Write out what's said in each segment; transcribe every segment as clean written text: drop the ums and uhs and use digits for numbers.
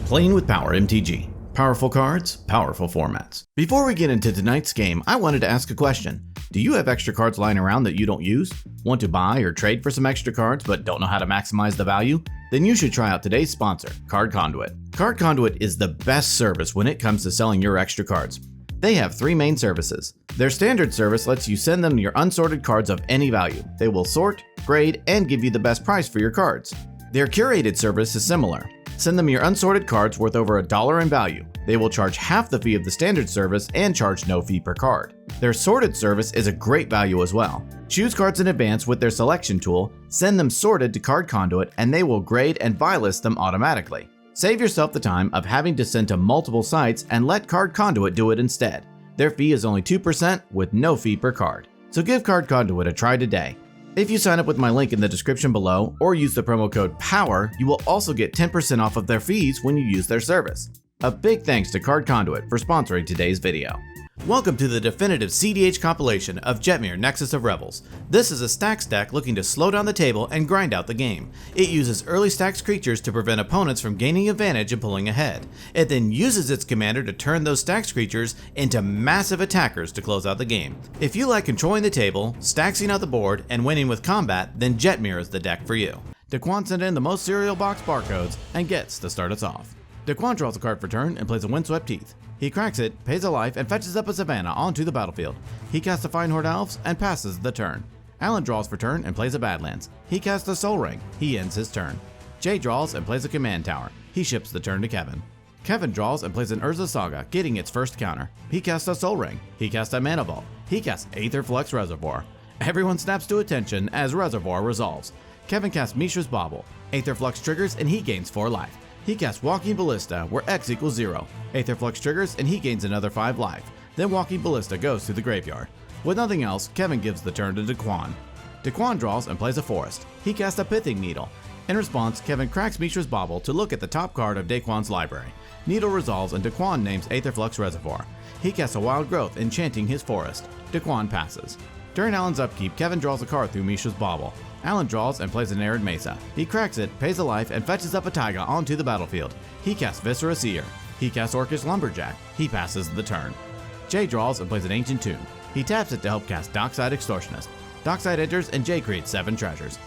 Playing with Power MTG. Powerful cards, powerful formats. Before we get into tonight's game, I wanted to ask a question. Do you have extra cards lying around that you don't use? Want to buy or trade for some extra cards but don't know how to maximize the value? Then you should try out today's sponsor, Card Conduit. Card Conduit is the best service when it comes to selling your extra cards. They have three main services. Their standard service lets you send them your unsorted cards of any value. They will sort, grade, and give you the best price for your cards. Their curated service is similar. Send them your unsorted cards worth over $1 in value. They will charge half the fee of the standard service and charge no fee per card. Their sorted service is a great value as well. Choose cards in advance with their selection tool, send them sorted to Card Conduit, and they will grade and buy list them automatically. Save yourself the time of having to send to multiple sites and let Card Conduit do it instead. Their fee is only 2% with no fee per card. So give Card Conduit a try today. If you sign up with my link in the description below or use the promo code POWER, you will also get 10% off of their fees when you use their service. A big thanks to Card Conduit for sponsoring today's video. Welcome to the definitive CEDH compilation of Jetmir Nexus of Revels. This is a stacks deck looking to slow down the table and grind out the game. It uses early stacks creatures to prevent opponents from gaining advantage and pulling ahead. It then uses its commander to turn those stacks creatures into massive attackers to close out the game. If you like controlling the table, stacksing out the board, and winning with combat, then Jetmir is the deck for you. Daquan sent in the most cereal box barcodes and gets to start us off. Daquan draws a card for turn and plays a Windswept Teeth. He cracks it, pays a life, and fetches up a Savannah onto the battlefield. He casts a Fine Horde Elves and passes the turn. Alan draws for turn and plays a Badlands. He casts a Soul Ring. He ends his turn. Jay draws and plays a Command Tower. He ships the turn to Kevin. Kevin draws and plays an Urza Saga, getting its first counter. He casts a Soul Ring. He casts a Mana Vault. He casts Aetherflux Reservoir. Everyone snaps to attention as Reservoir resolves. Kevin casts Mishra's Bauble. Aetherflux triggers and he gains 4 life. He casts Walking Ballista, where X equals 0. Aetherflux triggers and he gains another 5 life. Then Walking Ballista goes to the graveyard. With nothing else, Kevin gives the turn to Daquan. Daquan draws and plays a Forest. He casts a Pithing Needle. In response, Kevin cracks Mishra's Bauble to look at the top card of Daquan's library. Needle resolves and Daquan names Aetherflux Reservoir. He casts a Wild Growth, enchanting his forest. Daquan passes. During Alan's upkeep, Kevin draws a card through Mishra's Bauble. Alan draws and plays an Arid Mesa. He cracks it, pays a life, and fetches up a Taiga onto the battlefield. He casts Viscera Seer. He casts Orcish Lumberjack. He passes the turn. Jay draws and plays an Ancient Tomb. He taps it to help cast Dockside Extortionist. Dockside enters and Jay creates 7 treasures.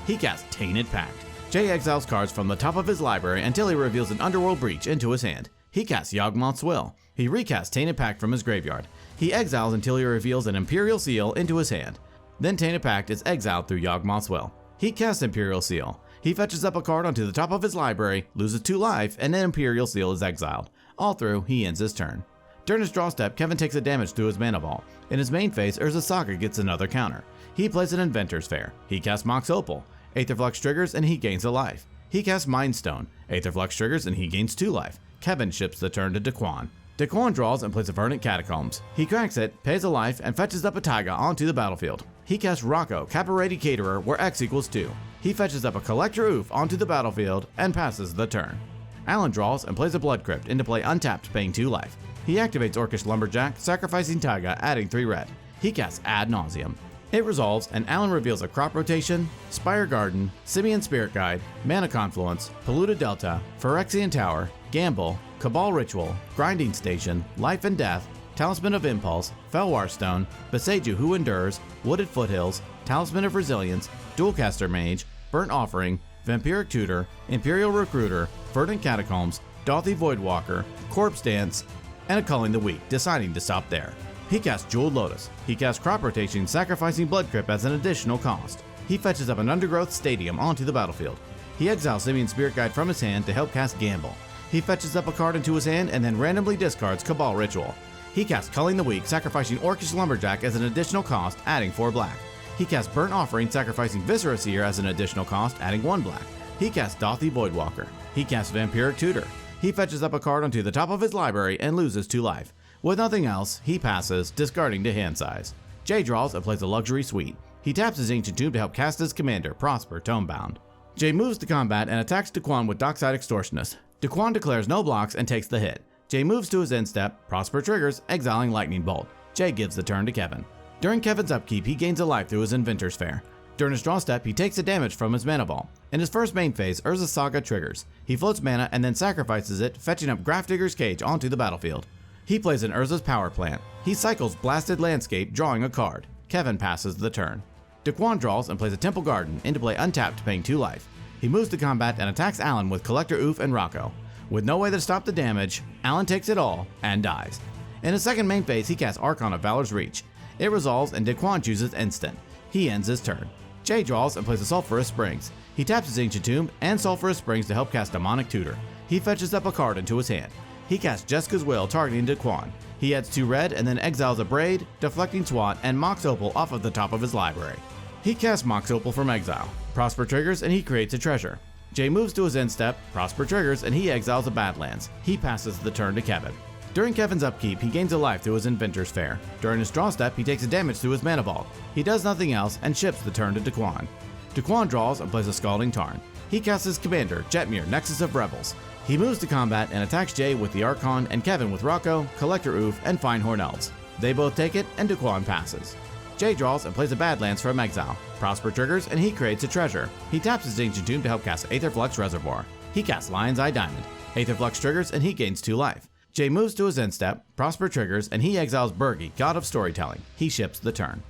He casts Tainted Pact. Jay exiles cards from the top of his library until he reveals an Underworld Breach into his hand. He casts Yawgmoth's Will. He recasts Tainted Pact from his graveyard. He exiles until he reveals an Imperial Seal into his hand. Then Tainted Pact is exiled through Yawgmoth's Will. He casts Imperial Seal. He fetches up a card onto the top of his library, loses 2 life, and then Imperial Seal is exiled. All through, he ends his turn. During his draw step, Kevin takes a damage through his Mana Vault. In his main phase, Urza Saga gets another counter. He plays an Inventor's Fair. He casts Mox Opal. Aetherflux triggers and he gains a life. He casts Mind Stone. Aetherflux triggers and he gains 2 life. Kevin ships the turn to Daquan. Daquan draws and plays a Verdant Catacombs. He cracks it, pays a life, and fetches up a Taiga onto the battlefield. He casts Rocco, Caparati Caterer, where X equals 2. He fetches up a Collector Oof onto the battlefield and passes the turn. Alan draws and plays a Blood Crypt into play untapped, paying 2 life. He activates Orcish Lumberjack, sacrificing Taiga, adding 3 red. He casts Ad Nauseam. It resolves, and Alan reveals a Crop Rotation, Spire Garden, Simian Spirit Guide, Mana Confluence, Polluted Delta, Phyrexian Tower, Gamble, Cabal Ritual, Grinding Station, Life and Death, Talisman of Impulse, Felwar Stone, Beseju Who Endures, Wooded Foothills, Talisman of Resilience, Dualcaster Mage, Burnt Offering, Vampiric Tutor, Imperial Recruiter, Verdant Catacombs, Dauthi Voidwalker, Corpse Dance, and a Culling the Weak, deciding to stop there. He casts Jeweled Lotus. He casts Crop Rotation, sacrificing Blood Crypt as an additional cost. He fetches up an Undergrowth Stadium onto the battlefield. He exiles Simian Spirit Guide from his hand to help cast Gamble. He fetches up a card into his hand and then randomly discards Cabal Ritual. He casts Culling the Weak, sacrificing Orcish Lumberjack as an additional cost, adding 4 black. He casts Burnt Offering, sacrificing Viscera Seer as an additional cost, adding 1 black. He casts Dauthi Voidwalker. He casts Vampiric Tutor. He fetches up a card onto the top of his library and loses 2 life. With nothing else, he passes, discarding to hand size. Jay draws and plays a Luxury Suite. He taps his Ancient Tomb to help cast his commander, Prosper Tomebound. Jay moves to combat and attacks Daquan with Dockside Extortionist. Daquan declares no blocks and takes the hit. Jay moves to his end step, Prosper triggers, exiling Lightning Bolt. Jay gives the turn to Kevin. During Kevin's upkeep, he gains a life through his Inventor's Fair. During his draw step, he takes the damage from his mana ball. In his first main phase, Urza's Saga triggers. He floats mana and then sacrifices it, fetching up Grafdigger's Cage onto the battlefield. He plays in Urza's Power Plant. He cycles Blasted Landscape, drawing a card. Kevin passes the turn. Daquan draws and plays a Temple Garden into play untapped, paying 2 life. He moves to combat and attacks Alan with Collector Oof and Rocco. With no way to stop the damage, Alan takes it all and dies. In his second main phase, he casts Archon of Valor's Reach. It resolves and Daquan chooses instant. He ends his turn. Jay draws and plays a Sulphurous Springs. He taps his Ancient Tomb and Sulphurous Springs to help cast Demonic Tutor. He fetches up a card into his hand. He casts Jessica's Will, targeting Daquan. He adds 2 red and then exiles a Braid, Deflecting Swat, and Mox Opal off of the top of his library. He casts Mox Opal from exile. Prosper triggers and he creates a treasure. Jay moves to his end step, Prosper triggers, and he exiles a Badlands. He passes the turn to Kevin. During Kevin's upkeep, he gains a life through his Inventor's Fair. During his draw step, he takes a damage through his Mana Vault. He does nothing else and ships the turn to Daquan. Daquan draws and plays a Scalding Tarn. He casts his commander, Jetmir Nexus of Revels. He moves to combat and attacks Jay with the Archon and Kevin with Rocco, Collector Oof, and Finehorn Elves. They both take it and Daquan passes. Jay draws and plays a Badlands from exile. Prosper triggers and he creates a treasure. He taps his Ancient Tomb to help cast Aetherflux Reservoir. He casts Lion's Eye Diamond. Aetherflux triggers and he gains 2 life. Jay moves to his end step, Prosper triggers, and he exiles Bergi, God of Storytelling. He ships the turn.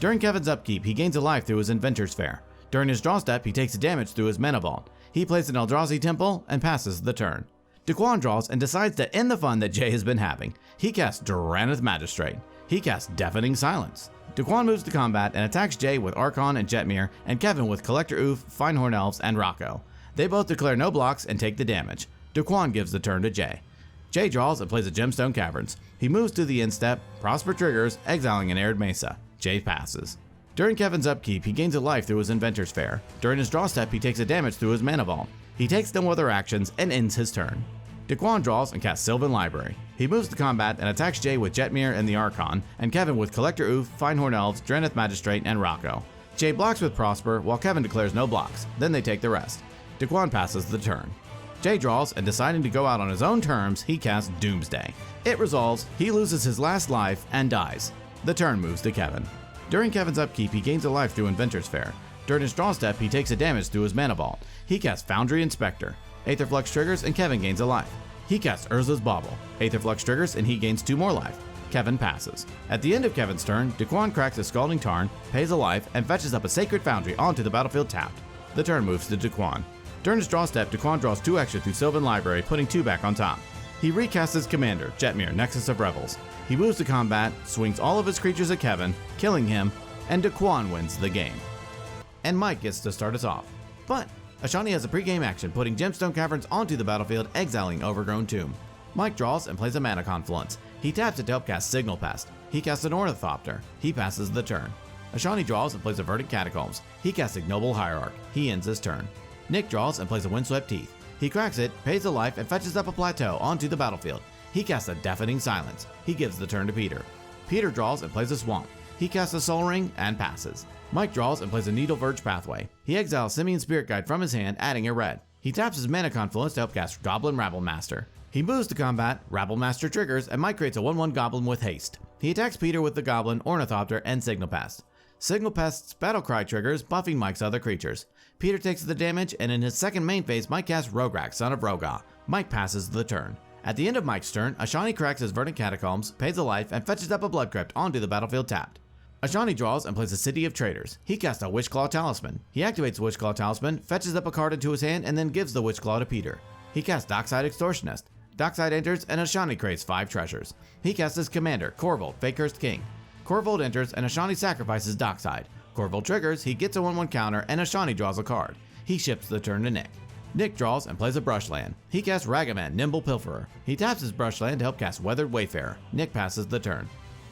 During Kevin's upkeep, he gains a life through his Inventor's Fair. During his draw step, he takes a damage through his Mana Vault. He plays an Eldrazi Temple and passes the turn. Daquan draws and decides to end the fun that Jay has been having. He casts Durannith Magistrate. He casts Deafening Silence. Daquan moves to combat and attacks Jay with Archon and Jetmir, and Kevin with Collector Oof, Finehorn Elves, and Rocco. They both declare no blocks and take the damage. Daquan gives the turn to Jay. Jay draws and plays a Gemstone Caverns. He moves to the end step, Prosper triggers, exiling an Arid Mesa. Jay passes. During Kevin's upkeep, he gains a life through his Inventor's Fair. During his draw step, he takes a damage through his Mana Vault. He takes no other actions and ends his turn. Daquan draws and casts Sylvan Library. He moves to combat and attacks Jay with Jetmir and the Archon, and Kevin with Collector Oof, Finehorn Elves, Durannith Magistrate, and Rocco. Jay blocks with Prosper, while Kevin declares no blocks. Then they take the rest. Daquan passes the turn. Jay draws, and deciding to go out on his own terms, he casts Doomsday. It resolves, he loses his last life, and dies. The turn moves to Kevin. During Kevin's upkeep, he gains a life through Inventor's Fair. During his draw step, he takes a damage through his Mana Vault. He casts Foundry Inspector. Aetherflux triggers, and Kevin gains a life. He casts Urza's Bauble. Aetherflux triggers, and he gains 2 more life. Kevin passes. At the end of Kevin's turn, Daquan cracks a Scalding Tarn, pays a life, and fetches up a Sacred Foundry onto the battlefield tapped. The turn moves to Daquan. During his draw step, Daquan draws 2 extra through Sylvan Library, putting 2 back on top. He recasts his commander, Jetmir Nexus of Revels. He moves to combat, swings all of his creatures at Kevin, killing him, and Daquan wins the game. And Mike gets to start us off. But Ashani has a pre-game action, putting Gemstone Caverns onto the battlefield, exiling Overgrown Tomb. Mike draws and plays a Mana Confluence. He taps it to help cast Signal Pest. He casts an Ornithopter. He passes the turn. Ashani draws and plays a Verdant Catacombs. He casts Ignoble Hierarch. He ends his turn. Nick draws and plays a Windswept Teeth. He cracks it, pays a life, and fetches up a Plateau onto the battlefield. He casts a Deafening Silence. He gives the turn to Peter. Peter draws and plays a Swamp. He casts a Soul Ring and passes. Mike draws and plays a Needle Verge Pathway. He exiles Simian Spirit Guide from his hand, adding a red. He taps his Mana Confluence to help cast Goblin Rabble Master. He moves to combat, Rabble Master triggers, and Mike creates a 1/1 Goblin with haste. He attacks Peter with the Goblin, Ornithopter, and Signal Pest. Signal Pest's Battlecry triggers, buffing Mike's other creatures. Peter takes the damage, and in his second main phase, Mike casts Rograk, Son of Roga. Mike passes the turn. At the end of Mike's turn, Ashani cracks his Verdant Catacombs, pays a life, and fetches up a Blood Crypt onto the battlefield tapped. Ashani draws and plays a City of Traders. He casts a Witchclaw Talisman. He activates the Witchclaw Talisman, fetches up a card into his hand, and then gives the Witchclaw to Peter. He casts Dockside Extortionist. Dockside enters, and Ashani creates 5 treasures. He casts his commander, Corvold, Fakehurst King. Corvold enters, and Ashani sacrifices Dockside. Corvold triggers, he gets a 1/1 counter, and Ashani draws a card. He ships the turn to Nick. Nick draws and plays a Brushland. He casts Ragavan, Nimble Pilferer. He taps his Brushland to help cast Weathered Wayfarer. Nick passes the turn.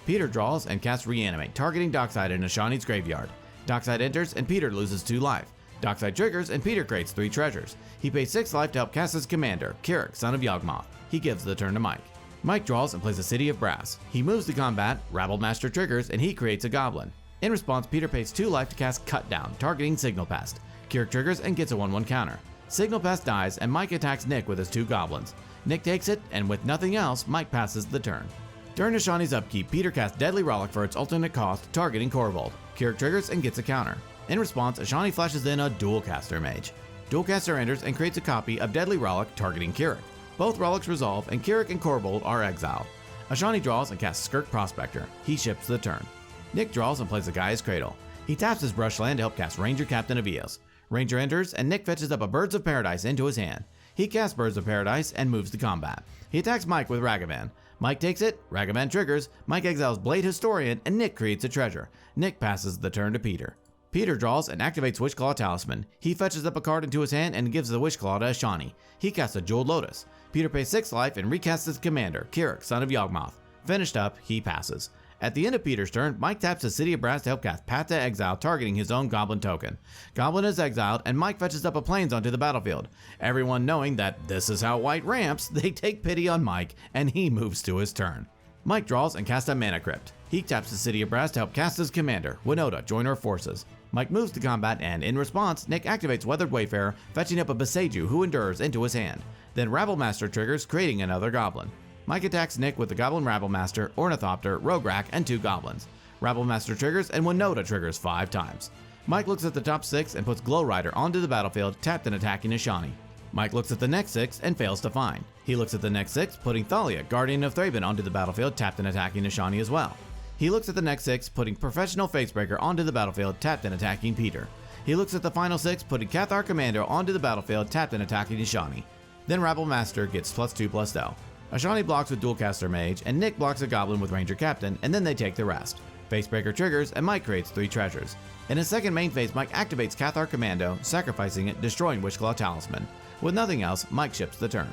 Peter draws and casts Reanimate, targeting Dockside in Ashani's graveyard. Dockside enters, and Peter loses 2 life. Dockside triggers, and Peter creates 3 treasures. He pays 6 life to help cast his commander, Kirik, Son of Yawgmoth. He gives the turn to Mike. Mike draws and plays a City of Brass. He moves to combat, Rabble Master triggers, and he creates a Goblin. In response, Peter pays 2 life to cast Cut Down, targeting Signal Pest. Kirik triggers and gets a 1/1 counter. Signal Pest dies, and Mike attacks Nick with his 2 goblins. Nick takes it, and with nothing else, Mike passes the turn. During Ashani's upkeep, Peter casts Deadly Rollick for its alternate cost, targeting Corvold. Kirik triggers and gets a counter. In response, Ashani flashes in a Dualcaster Mage. Dualcaster enters and creates a copy of Deadly Relic targeting Kirik. Both relics resolve and Kirik and Korbold are exiled. Ashani draws and casts Skirk Prospector. He ships the turn. Nick draws and plays a Gaia's Cradle. He taps his Brushland to help cast Ranger Captain of Eos. Ranger enters and Nick fetches up a Birds of Paradise into his hand. He casts Birds of Paradise and moves to combat. He attacks Mike with Ragavan. Mike takes it, Ragavan triggers, Mike exiles Blade Historian, and Nick creates a treasure. Nick passes the turn to Peter. Peter draws and activates Witchclaw Talisman. He fetches up a card into his hand and gives the Witchclaw to Ashani. He casts a Jeweled Lotus. Peter pays 6 life and recasts his commander, Kirik, son of Yawgmoth. Finished up, he passes. At the end of Peter's turn, Mike taps the City of Brass to help cast Path to Exile, targeting his own Goblin token. Goblin is exiled, and Mike fetches up a Plains onto the battlefield. Everyone knowing that this is how White ramps, they take pity on Mike, and he moves to his turn. Mike draws and casts a Mana Crypt. He taps the City of Brass to help cast his commander, Winota, join our forces. Mike moves to combat, and in response, Nick activates Weathered Wayfarer, fetching up a Beseju who endures into his hand. Then Rabblemaster triggers, creating another Goblin. Mike attacks Nick with the Goblin Rabblemaster, Ornithopter, Rograk, and 2 Goblins. Rabblemaster triggers and Winota triggers 5 times. Mike looks at the top 6 and puts Glow Rider onto the battlefield, tapped and attacking Ashani. Mike looks at the next 6 and fails to find. He looks at the next 6, putting Thalia, Guardian of Thraben, onto the battlefield, tapped and attacking Ashani as well. He looks at the next 6, putting Professional Facebreaker onto the battlefield, tapped and attacking Peter. He looks at the final 6, putting Cathar Commando onto the battlefield, tapped and attacking Ashani. Then Rabblemaster gets +2/+L. Ashani blocks with Dualcaster Mage, and Nick blocks a Goblin with Ranger Captain, and then they take the rest. Facebreaker triggers, and Mike creates 3 treasures. In his second main phase, Mike activates Cathar Commando, sacrificing it, destroying Witchclaw Talisman. With nothing else, Mike ships the turn.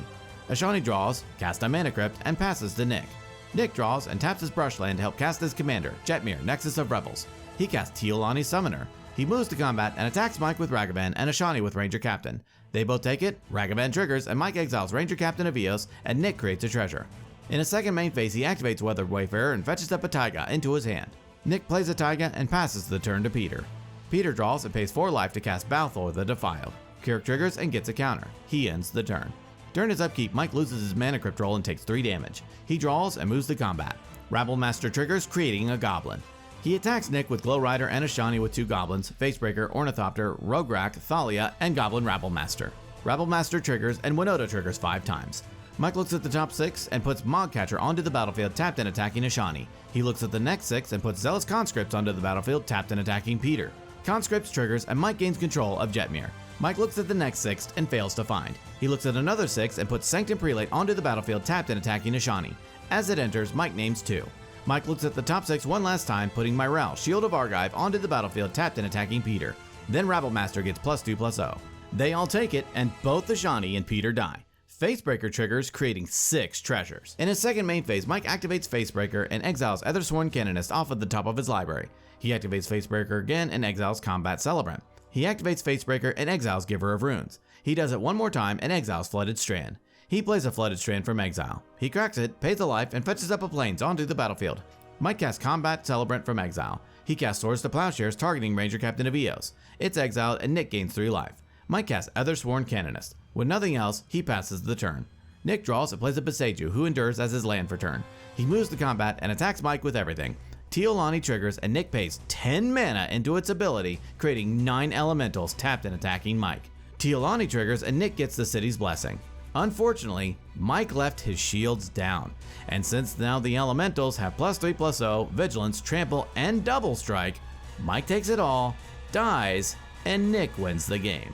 Ashani draws, casts a Mana Crypt, and passes to Nick. Nick draws and taps his Brushland to help cast his commander, Jetmir, Nexus of Revels. He casts Tealani Summoner. He moves to combat and attacks Mike with Ragavan and Ashani with Ranger Captain. They both take it, Ragavan triggers, and Mike exiles Ranger Captain of Eos, and Nick creates a treasure. In his second main phase, he activates Weathered Wayfarer and fetches up a Taiga into his hand. Nick plays a Taiga and passes the turn to Peter. Peter draws and pays 4 life to cast Balthor the Defiled. Kirik triggers and gets a counter. He ends the turn. During his upkeep, Mike loses his Mana Crypt roll and takes 3 damage. He draws and moves to combat. Rabblemaster triggers, creating a Goblin. He attacks Nick with Glow Rider and Ashani with 2 Goblins, Facebreaker, Ornithopter, Rograk, Thalia, and Goblin Rabblemaster. Rabblemaster triggers and Winota triggers 5 times. Mike looks at the top 6 and puts Mogcatcher onto the battlefield, tapped and attacking Ashani. He looks at the next 6 and puts Zealous Conscripts onto the battlefield, tapped and attacking Peter. Conscripts triggers and Mike gains control of Jetmir. Mike looks at the next 6 and fails to find. He looks at another 6 and puts Sanctum Prelate onto the battlefield, tapped and attacking Ashani. As it enters, Mike names 2. Mike looks at the top 6 one last time, putting Myrel, Shield of Argive, onto the battlefield, tapped and attacking Peter. Then Rabblemaster gets +2/+0. They all take it, and both Ashani and Peter die. Facebreaker triggers, creating 6 treasures. In his second main phase, Mike activates Facebreaker and exiles Ethersworn Canonist off of the top of his library. He activates Facebreaker again and exiles Combat Celebrant. He activates Facebreaker and exiles Giver of Runes. He does it one more time and exiles Flooded Strand. He plays a Flooded Strand from exile. He cracks it, pays a life, and fetches up a Plains onto the battlefield. Mike casts Combat Celebrant from exile. He casts Swords to Plowshares, targeting Ranger Captain of Eos. It's exiled and Nick gains 3 life. Mike casts Ethersworn Canonist. With nothing else, he passes the turn. Nick draws and plays a Beseju, who endures as his land for turn. He moves to combat and attacks Mike with everything. Tealani triggers and Nick pays 10 mana into its ability, creating 9 elementals, tapped and attacking Mike. Tealani triggers and Nick gets the city's blessing. Unfortunately, Mike left his shields down, and since now the elementals have +3/+0, vigilance, trample, and double strike, Mike takes it all, dies, and Nick wins the game.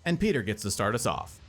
And Peter gets to start us off.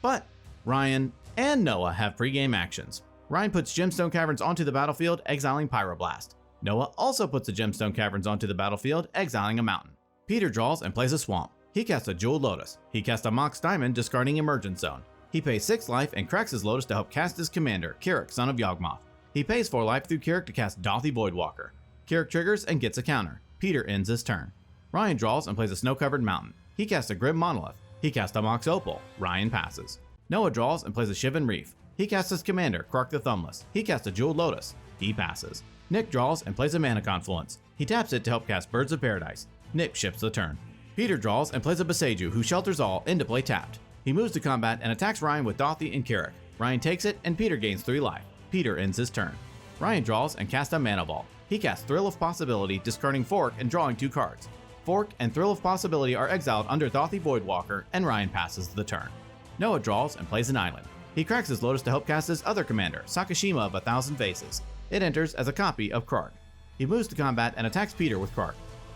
But Ryan and Noah have pregame actions. Ryan puts Gemstone Caverns onto the battlefield, exiling Pyroblast. Noah also puts the Gemstone Caverns onto the battlefield, exiling a mountain. Peter draws and plays a Swamp. He casts a Jeweled Lotus. He casts a Mox Diamond, discarding Emergence Zone. He pays 6 life and cracks his Lotus to help cast his commander, Kirik, son of Yawgmoth. He pays 4 life through Kirik to cast Dothy Voidwalker. Kirik triggers and gets a counter. Peter ends his turn. Ryan draws and plays a Snow-Covered Mountain. He casts a Grim Monolith. He casts a Mox Opal. Ryan passes. Noah draws and plays a Shivan Reef. He casts his commander, Krark the Thumbless. He casts a Jeweled Lotus. He passes. Nick draws and plays a Mana Confluence. He taps it to help cast Birds of Paradise. Nick ships the turn. Peter draws and plays a Beseju, who shelters all into play tapped. He moves to combat and attacks Ryan with Dothy and Kirik. Ryan takes it and Peter gains 3 life. Peter ends his turn. Ryan draws and casts a Mana Vault. He casts Thrill of Possibility, discarding Fork and drawing 2 cards. Fork and Thrill of Possibility are exiled under Dauthi Voidwalker, and Ryan passes the turn. Noah draws and plays an island. He cracks his Lotus to help cast his other commander, Sakashima of 1,000 Faces. It enters as a copy of Krark. He moves to combat and attacks Peter with Krark.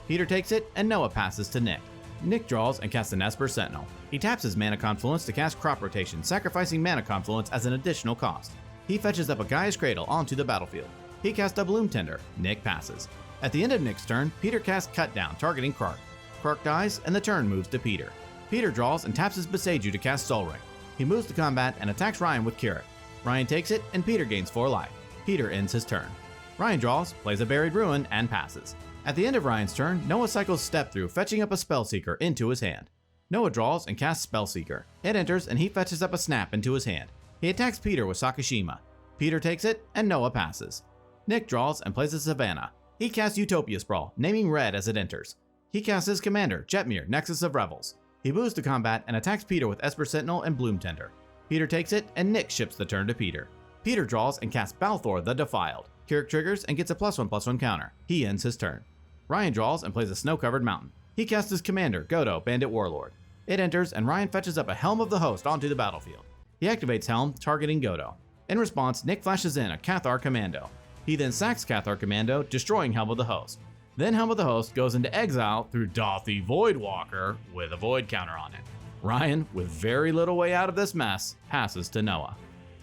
Peter takes it, and Noah passes to Nick. Nick draws and casts an Esper Sentinel. He taps his Mana Confluence to cast Crop Rotation, sacrificing Mana Confluence as an additional cost. He fetches up a Gaia's Cradle onto the battlefield. He casts a Bloom Tender. Nick passes. At the end of Nick's turn, Peter casts Cut Down, targeting Krark. Krark dies, and the turn moves to Peter. Peter draws and taps his Beseiju to cast Soul Ring. He moves to combat and attacks Ryan with Kirik. Ryan takes it, and Peter gains 4 life. Peter ends his turn. Ryan draws, plays a Buried Ruin, and passes. At the end of Ryan's turn, Noah cycles Step Through, fetching up a Spellseeker into his hand. Noah draws and casts Spellseeker. It enters, and he fetches up a Snap into his hand. He attacks Peter with Sakashima. Peter takes it, and Noah passes. Nick draws and plays a Savannah. He casts Utopia Sprawl, naming red as it enters. He casts his commander, Jetmir, Nexus of Revels. He moves to combat and attacks Peter with Esper Sentinel and Bloom Tender. Peter takes it, and Nick ships the turn to Peter. Peter draws and casts Balthor the Defiled. Kirik triggers and gets a +1/+1 counter. He ends his turn. Ryan draws and plays a Snow-Covered Mountain. He casts his commander, Godo, Bandit Warlord. It enters, and Ryan fetches up a Helm of the Host onto the battlefield. He activates Helm, targeting Godo. In response, Nick flashes in a Cathar Commando. He then sacks Cathar Commando, destroying Helm of the Host. Then Helm of the Host goes into exile through Dauthi Voidwalker with a Void counter on it. Ryan, with very little way out of this mess, passes to Noah.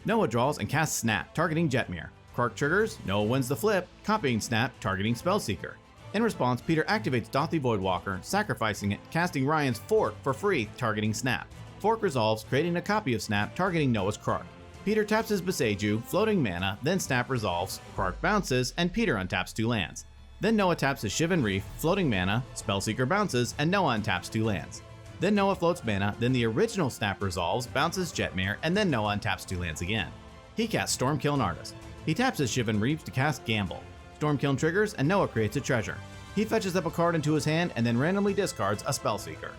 Noah draws and casts Snap, targeting Jetmir. Krark triggers, Noah wins the flip, copying Snap, targeting Spellseeker. In response, Peter activates Dauthi Voidwalker, sacrificing it, casting Ryan's Fork for free, targeting Snap. Fork resolves, creating a copy of Snap, targeting Noah's Krark. Peter taps his Beseiju, floating mana, then Snap resolves, Krark bounces, and Peter untaps 2 lands. Then Noah taps his Shivan Reef, floating mana, Spellseeker bounces, and Noah untaps 2 lands. Then Noah floats mana, then the original Snap resolves, bounces Jetmir, and then Noah untaps 2 lands again. He casts Stormkiln Artist. He taps his Shivan Reef to cast Gamble. Stormkiln triggers, and Noah creates a treasure. He fetches up a card into his hand and then randomly discards a Spellseeker.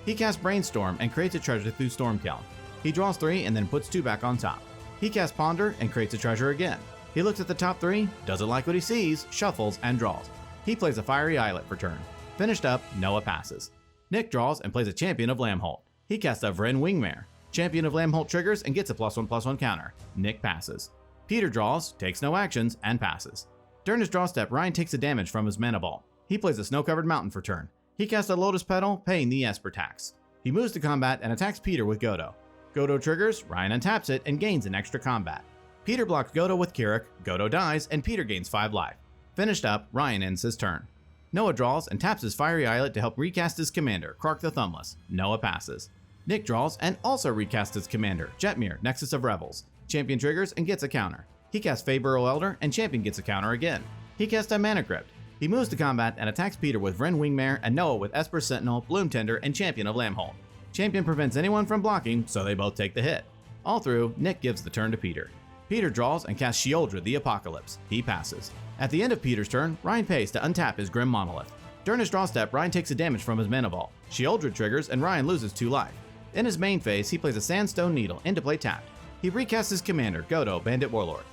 He casts Brainstorm and creates a treasure through Stormkiln. He draws 3 and then puts 2 back on top. He casts Ponder and creates a treasure again. He looks at the top 3, doesn't like what he sees, shuffles, and draws. He plays a Fiery Islet for turn. Finished up, Noah passes. Nick draws and plays a Champion of Lambholt. He casts a Vren Wingmare. Champion of Lambholt triggers and gets a +1/+1 counter. Nick passes. Peter draws, takes no actions, and passes. During his draw step, Ryan takes the damage from his Mana Vault. He plays a Snow-Covered Mountain for turn. He casts a Lotus Petal, paying the Esper tax. He moves to combat and attacks Peter with Godo. Godo triggers, Ryan untaps it, and gains an extra combat. Peter blocks Godo with Kirik, Godo dies, and Peter gains 5 life. Finished up, Ryan ends his turn. Noah draws and taps his Fiery Islet to help recast his commander, Krark the Thumbless. Noah passes. Nick draws and also recasts his commander, Jetmir, Nexus of Revels. Champion triggers and gets a counter. He casts Feyburrow Elder, and Champion gets a counter again. He casts a Mana Crypt. He moves to combat and attacks Peter with Vren Wingmare and Noah with Esper Sentinel, Bloom Tender, and Champion of Lambholt. Champion prevents anyone from blocking, so they both take the hit. All through, Nick gives the turn to Peter. Peter draws and casts Sheoldred the Apocalypse. He passes. At the end of Peter's turn, Ryan pays to untap his Grim Monolith. During his draw step, Ryan takes a damage from his Mana Vault. Sheoldred triggers and Ryan loses 2 life. In his main phase, he plays a Sandstone Needle into play tapped. He recasts his commander, Godo, Bandit Warlord.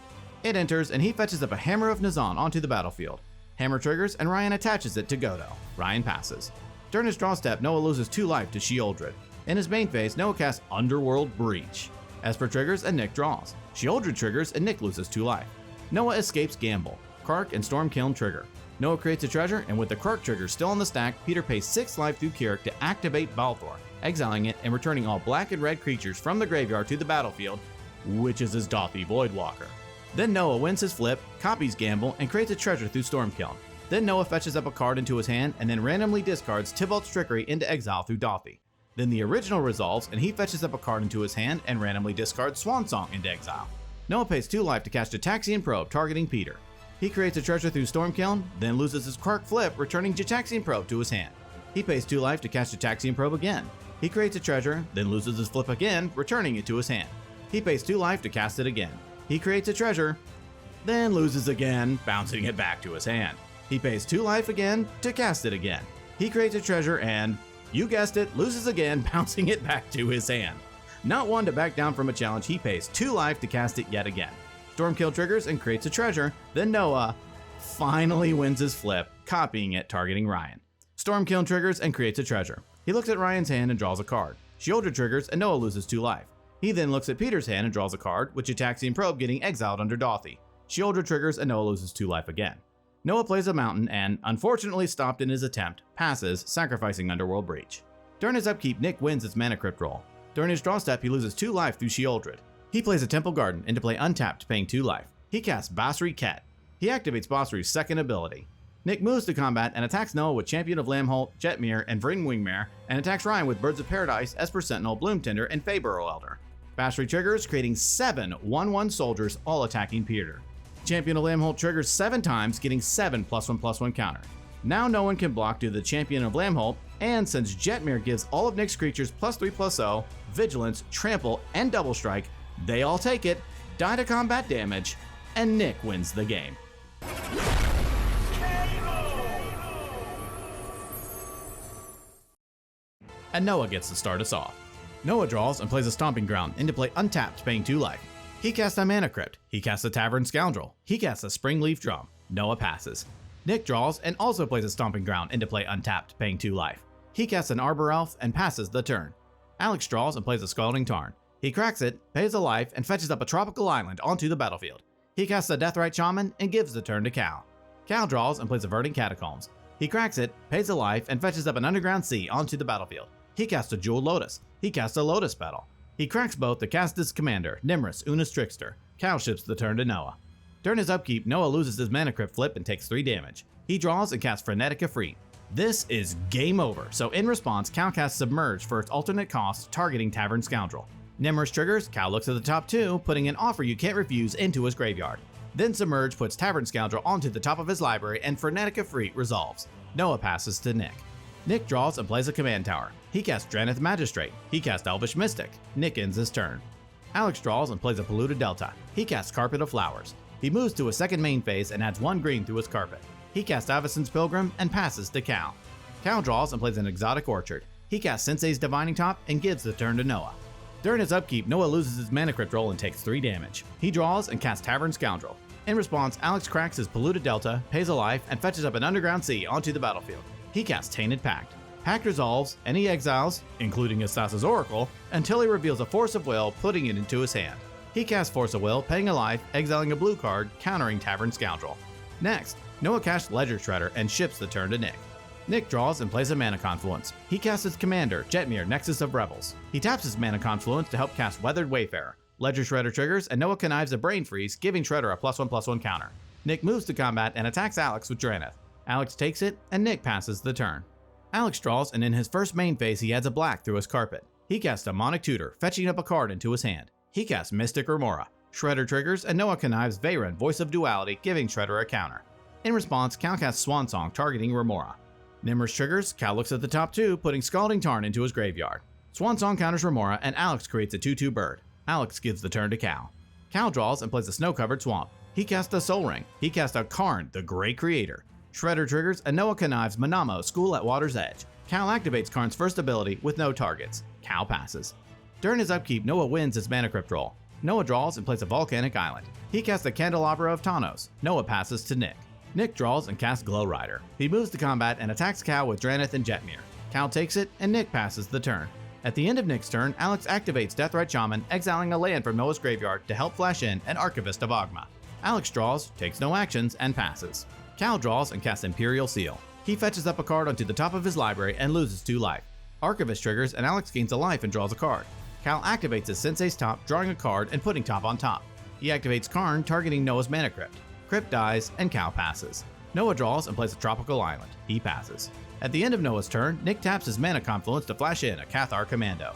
It enters and he fetches up a Hammer of Nazan onto the battlefield. Hammer triggers and Ryan attaches it to Godo. Ryan passes. During his draw step, Noah loses 2 life to Sheoldred. In his main phase, Noah casts Underworld Breach. Esper triggers and Nick draws. Sheoldred triggers and Nick loses 2 life. Noah escapes Gamble. Krark and Stormkiln trigger. Noah creates a treasure, and with the Krark trigger still on the stack, Peter pays 6 life through Kirik to activate Balthor, exiling it and returning all black and red creatures from the graveyard to the battlefield, which is his Dauthi Voidwalker. Then Noah wins his flip, copies Gamble, and creates a treasure through Stormkiln. Then Noah fetches up a card into his hand and then randomly discards Tibalt's Trickery into exile through Dauthi. Then the original resolves and he fetches up a card into his hand and randomly discards Swansong into exile. Noah pays 2 life to cast Jataxian Probe, targeting Peter. He creates a treasure through Stormkiln, then loses his Krark flip, returning Jataxian Probe to his hand. He pays 2 life to cast Jataxian Probe again. He creates a treasure, then loses his flip again, returning it to his hand. He pays 2 life to cast it again. He creates a treasure, then loses again, bouncing it back to his hand. He pays 2 life again to cast it again. He creates a treasure and, you guessed it, loses again, bouncing it back to his hand. Not one to back down from a challenge, he pays 2 life to cast it yet again. Stormkill triggers and creates a treasure, then Noah finally wins his flip, copying it, targeting Ryan. Stormkill triggers and creates a treasure. He looks at Ryan's hand and draws a card. Shieldred triggers and Noah loses 2 life. He then looks at Peter's hand and draws a card, which attacks the Probe, getting exiled under Dothy. Shieldred triggers and Noah loses 2 life again. Noah plays a mountain and, unfortunately stopped in his attempt, passes, sacrificing Underworld Breach. During his upkeep, Nick wins his Mana Crypt roll. During his draw step, he loses 2 life through Shieldred. He plays a Temple Garden into play untapped, paying 2 life. He casts Basri Ket. He activates Basri's second ability. Nick moves to combat and attacks Noah with Champion of Lamholt, Jetmir, and Vring Wingmare, and attacks Ryan with Birds of Paradise, Esper Sentinel, Bloomtender, and Feyburrow Elder. Basri triggers, creating 7 1/1 soldiers, all attacking Peter. Champion of Lamholt triggers 7 times, getting 7 +1/+1 counter. Now no one can block due to the Champion of Lamholt, and since Jetmir gives all of Nick's creatures +3/+0, Vigilance, Trample, and Double Strike, they all take it, die to combat damage, and Nick wins the game. And Noah gets to start us off. Noah draws and plays a Stomping Ground into play untapped, paying 2 life. He casts a Mana Crypt. He casts a Tavern Scoundrel. He casts a Springleaf Drum. Noah passes. Nick draws and also plays a Stomping Ground into play untapped, paying 2 life. He casts an Arbor Elf and passes the turn. Alex draws and plays a Scalding Tarn. He cracks it, pays a life, and fetches up a Tropical Island onto the battlefield. He casts a Deathrite Shaman and gives the turn to Cal. Cal draws and plays a Verdant Catacombs. He cracks it, pays a life, and fetches up an Underground Sea onto the battlefield. He casts a Jeweled Lotus. He casts a Lotus Petal. He cracks both to cast his commander, Nimrus, Una's Trickster. Cal ships the turn to Noah. During his upkeep, Noah loses his Mana Crypt flip and takes 3 damage. He draws and casts Frenetic Efreet. This is game over, so in response, Cal casts Submerge for its alternate cost, targeting Tavern Scoundrel. Nimrus triggers, Cal looks at the top 2, putting an Offer You Can't Refuse into his graveyard. Then Submerge puts Tavern Scoundrel onto the top of his library, and Frenetic Efreet resolves. Noah passes to Nick. Nick draws and plays a Command Tower. He casts Drannith Magistrate. He casts Elvish Mystic. Nick ends his turn. Alex draws and plays a Polluted Delta. He casts Carpet of Flowers. He moves to a second main phase and adds 1 green through his carpet. He casts Avacyn's Pilgrim and passes to Cal. Cal draws and plays an Exotic Orchard. He casts Sensei's Divining Top and gives the turn to Noah. During his upkeep, Noah loses his Mana Crypt roll and takes 3 damage. He draws and casts Tavern Scoundrel. In response, Alex cracks his Polluted Delta, pays a life, and fetches up an Underground Sea onto the battlefield. He casts Tainted Pact. Pact resolves, and he exiles, including Astasa's Oracle, until he reveals a Force of Will, putting it into his hand. He casts Force of Will, paying a life, exiling a blue card, countering Tavern Scoundrel. Next, Noah casts Ledger Shredder and ships the turn to Nick. Nick draws and plays a Mana Confluence. He casts his commander, Jetmir Nexus of Revels. He taps his Mana Confluence to help cast Weathered Wayfarer. Ledger Shredder triggers, and Noah connives a Brain Freeze, giving Shredder a +1/+1 counter. Nick moves to combat and attacks Alex with Drannith. Alex takes it, and Nick passes the turn. Alex draws, and in his first main phase, he adds a black through his carpet. He casts Demonic Tutor, fetching up a card into his hand. He casts Mystic Remora. Shredder triggers, and Noah connives Veyron, Voice of Duality, giving Shredder a counter. In response, Cal casts Swan Song, targeting Remora. Nimrus triggers, Cal looks at the top 2, putting Scalding Tarn into his graveyard. Swan Song counters Remora, and Alex creates a 2/2 bird. Alex gives the turn to Cal. Cal draws and plays a Snow-Covered Swamp. He casts a Soul Ring. He casts a Karn, the Great Creator. Shredder triggers, and Noah connives Manamo, School at Water's Edge. Cal activates Karn's first ability with no targets. Cal passes. During his upkeep, Noah wins his Mana Crypt roll. Noah draws and plays a Volcanic Island. He casts the Candelabra of Tawnos. Noah passes to Nick. Nick draws and casts Glow Rider. He moves to combat and attacks Cal with Drannith and Jetmir. Cal takes it, and Nick passes the turn. At the end of Nick's turn, Alex activates Deathrite Shaman, exiling a land from Noah's graveyard to help flash in an Archivist of Ogma. Alex draws, takes no actions, and passes. Cal draws and casts Imperial Seal. He fetches up a card onto the top of his library and loses 2 life. Archivist triggers, and Alex gains a life and draws a card. Cal activates his Sensei's Top, drawing a card and putting top on top. He activates Karn, targeting Noah's Mana Crypt. Crypt dies, and Cal passes. Noah draws and plays a Tropical Island. He passes. At the end of Noah's turn, Nick taps his Mana Confluence to flash in a Cathar Commando.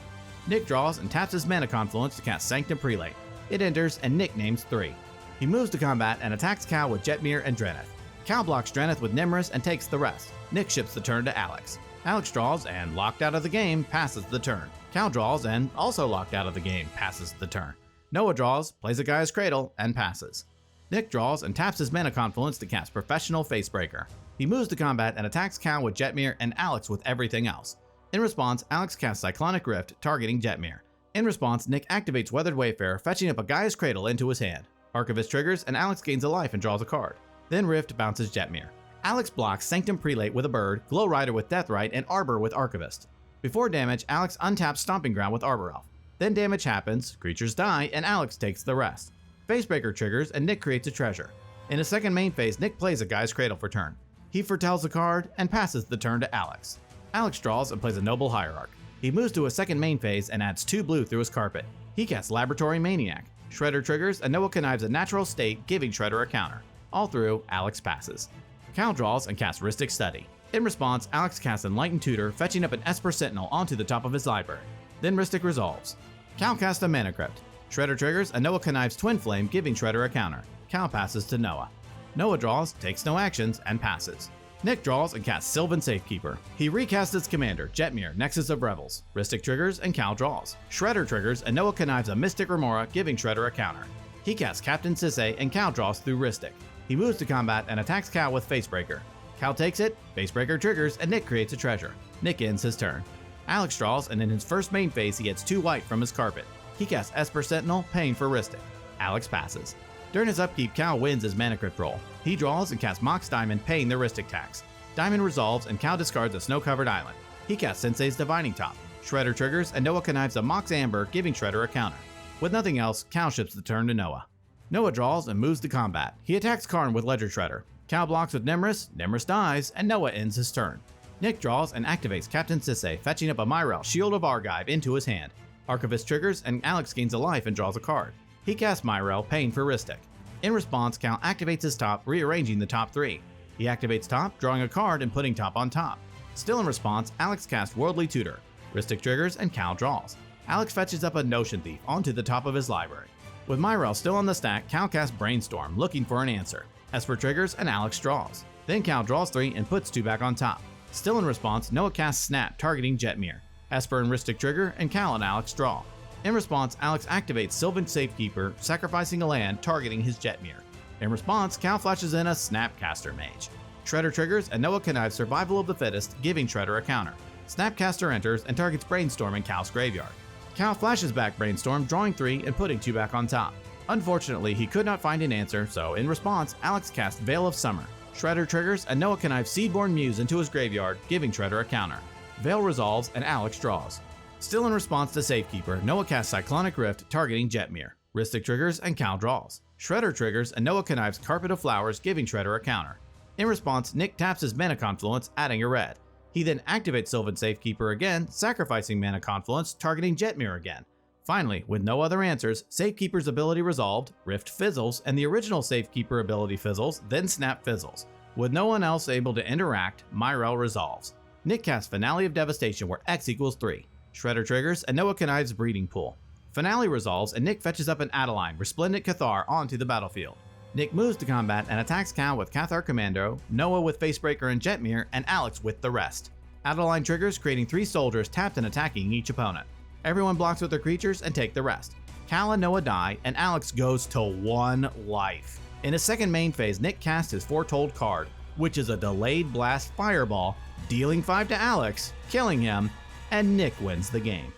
Nick draws and taps his Mana Confluence to cast Sanctum Prelate. It enters, and Nick names 3. He moves to combat and attacks Cal with Jetmir and Drannith. Cal blocks Drannith with Nimrus and takes the rest. Nick ships the turn to Alex. Alex draws and, locked out of the game, passes the turn. Cal draws and, also locked out of the game, passes the turn. Noah draws, plays a Gaia's Cradle, and passes. Nick draws and taps his Mana Confluence to cast Professional Facebreaker. He moves to combat and attacks Cal with Jetmir and Alex with everything else. In response, Alex casts Cyclonic Rift, targeting Jetmir. In response, Nick activates Weathered Wayfarer, fetching up a Gaia's Cradle into his hand. Archivist triggers and Alex gains a life and draws a card. Then Rift bounces Jetmir. Alex blocks Sanctum Prelate with a bird, Glow Rider with Deathrite, and Arbor with Archivist. Before damage, Alex untaps Stomping Ground with Arbor Elf. Then damage happens, creatures die, and Alex takes the rest. Facebreaker triggers and Nick creates a treasure. In his second main phase, Nick plays a Guy's Cradle for turn. He foretells a card and passes the turn to Alex. Alex draws and plays a Noble Hierarch. He moves to a second main phase and adds 2 blue through his carpet. He casts Laboratory Maniac. Shredder triggers and Noah connives a natural state, giving Shredder a counter. All through, Alex passes. Cal draws and casts Rhystic Study. In response, Alex casts Enlightened Tutor, fetching up an Esper Sentinel onto the top of his library. Then Rhystic resolves. Cal casts a Mana Crypt. Shredder triggers and Noah connives Twin Flame, giving Shredder a counter. Cal passes to Noah. Noah draws, takes no actions, and passes. Nick draws and casts Sylvan Safekeeper. He recasts his commander, Jetmir, Nexus of Revels. Rhystic triggers and Cal draws. Shredder triggers and Noah connives a Mystic Remora, giving Shredder a counter. He casts Captain Sisay and Cal draws through Rhystic. He moves to combat and attacks Cal with Facebreaker. Cal takes it, Facebreaker triggers, and Nick creates a treasure. Nick ends his turn. Alex draws, and in his first main phase, he gets 2 white from his carpet. He casts Esper Sentinel, paying for Rhystic. Alex passes. During his upkeep, Cal wins his Mana Crypt roll. He draws and casts Mox Diamond, paying the Rhystic tax. Diamond resolves, and Cal discards a snow-covered island. He casts Sensei's Divining Top. Shredder triggers, and Noah connives a Mox Amber, giving Shredder a counter. With nothing else, Cal ships the turn to Noah. Noah draws and moves to combat. He attacks Karn with Ledger Shredder. Cal blocks with Nimrus, Nimrus dies, and Noah ends his turn. Nick draws and activates Captain Sisay, fetching up a Myrel, Shield of Argive, into his hand. Archivist triggers, and Alex gains a life and draws a card. He casts Myrel, paying for Rhystic. In response, Cal activates his top, rearranging the top 3. He activates top, drawing a card and putting top on top. Still in response, Alex casts Worldly Tutor. Rhystic triggers, and Cal draws. Alex fetches up a Notion Thief onto the top of his library. With Myrel still on the stack, Cal casts Brainstorm, looking for an answer. Esper triggers, and Alex draws. Then Cal draws 3 and puts 2 back on top. Still in response, Noah casts Snap, targeting Jetmir. Esper and Rhystic trigger, and Cal and Alex draw. In response, Alex activates Sylvan Safekeeper, sacrificing a land, targeting his Jetmir. In response, Cal flashes in a Snapcaster Mage. Shredder triggers, and Noah connives Survival of the Fittest, giving Shredder a counter. Snapcaster enters and targets Brainstorm in Cal's graveyard. Cal flashes back Brainstorm, drawing 3 and putting 2 back on top. Unfortunately, he could not find an answer, so in response, Alex casts Veil of Summer. Shredder triggers, and Noah connives Seedborn Muse into his graveyard, giving Shredder a counter. Veil resolves, and Alex draws. Still in response to Safekeeper, Noah casts Cyclonic Rift, targeting Jetmir. Rhystic triggers, and Cal draws. Shredder triggers, and Noah connives Carpet of Flowers, giving Shredder a counter. In response, Nick taps his Mana Confluence, adding a red. He then activates Sylvan Safekeeper again, sacrificing Mana Confluence, targeting Jetmir again. Finally, with no other answers, Safekeeper's ability resolved, Rift fizzles, and the original Safekeeper ability fizzles, then Snap fizzles. With no one else able to interact, Myrel resolves. Nick casts Finale of Devastation where X equals 3. Shredder triggers, and Noah connives Breeding Pool. Finale resolves, and Nick fetches up an Adeline, Resplendent Cathar, onto the battlefield. Nick moves to combat and attacks Cal with Cathar Commando, Noah with Facebreaker and Jetmir, and Alex with the rest. Adeline triggers, creating 3 soldiers tapped and attacking each opponent. Everyone blocks with their creatures and take the rest. Cal and Noah die, and Alex goes to 1 life. In his second main phase, Nick casts his Foretold card, which is a Delayed Blast Fireball, dealing 5 to Alex, killing him, and Nick wins the game.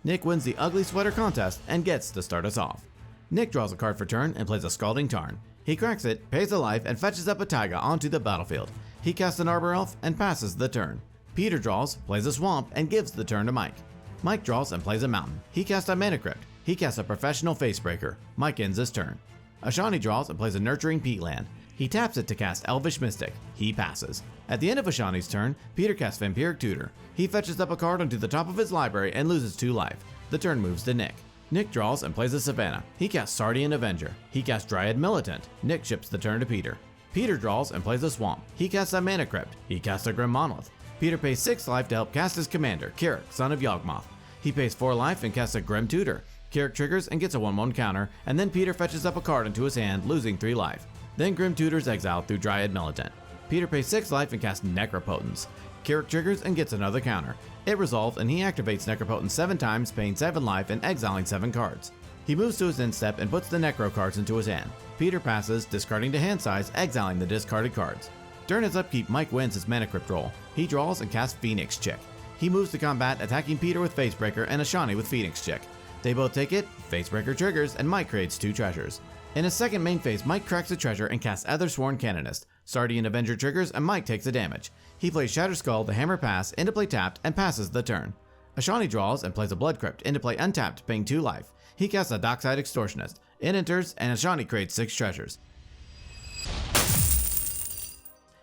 Nick wins the Ugly Sweater contest and gets to start us off. Nick draws a card for turn and plays a Scalding Tarn. He cracks it, pays a life, and fetches up a Taiga onto the battlefield. He casts an Arbor Elf and passes the turn. Peter draws, plays a Swamp, and gives the turn to Mike. Mike draws and plays a Mountain. He casts a Mana Crypt. He casts a Professional Facebreaker. Mike ends his turn. Ashani draws and plays a Nurturing Peatland. He taps it to cast Elvish Mystic. He passes. At the end of Ashani's turn, Peter casts Vampiric Tutor. He fetches up a card onto the top of his library and loses 2 life. The turn moves to Nick. Nick draws and plays a Savannah. He casts Sardian Avenger. He casts Dryad Militant. Nick ships the turn to Peter. Peter draws and plays a Swamp. He casts a Mana Crypt. He casts a Grim Monolith. Peter pays 6 life to help cast his commander, Kirik, son of Yawgmoth. He pays 4 life and casts a Grim Tutor. Kirik triggers and gets a 1/1 counter, and then Peter fetches up a card into his hand, losing 3 life. Then Grim Tutor's exiled through Dryad Militant. Peter pays 6 life and casts Necropotence. Kirik triggers and gets another counter. It resolves, and he activates Necropotence 7 times, paying 7 life and exiling 7 cards. He moves to his end step and puts the Necro cards into his hand. Peter passes, discarding to hand size, exiling the discarded cards. During his upkeep, Mike wins his Mana Crypt roll. He draws and casts Phoenix Chick. He moves to combat, attacking Peter with Facebreaker and Ashani with Phoenix Chick. They both take it, Facebreaker triggers, and Mike creates 2 treasures. In his second main phase, Mike cracks a treasure and casts Ethersworn Canonist. Sardian Avenger triggers and Mike takes the damage. He plays Shatter Skull, the Hammer Pass, into play tapped and passes the turn. Ashani draws and plays a Blood Crypt into play untapped, paying 2 life. He casts a Dockside Extortionist. It enters and Ashani creates 6 treasures.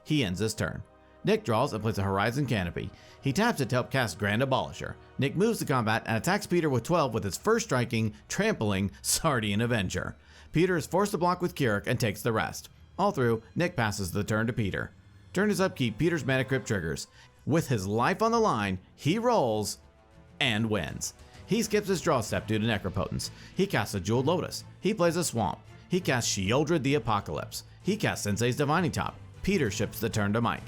He ends his turn. Nick draws and plays a Horizon Canopy. He taps it to help cast Grand Abolisher. Nick moves to combat and attacks Peter with 12 with his first striking, trampling Sardian Avenger. Peter is forced to block with Kirik and takes the rest. All through, Nick passes the turn to Peter. During his upkeep, Peter's Mana Crypt triggers. With his life on the line, he rolls and wins. He skips his draw step due to Necropotence. He casts a Jeweled Lotus. He plays a Swamp. He casts Sheoldred the Apocalypse. He casts Sensei's Divining Top. Peter ships the turn to Mike.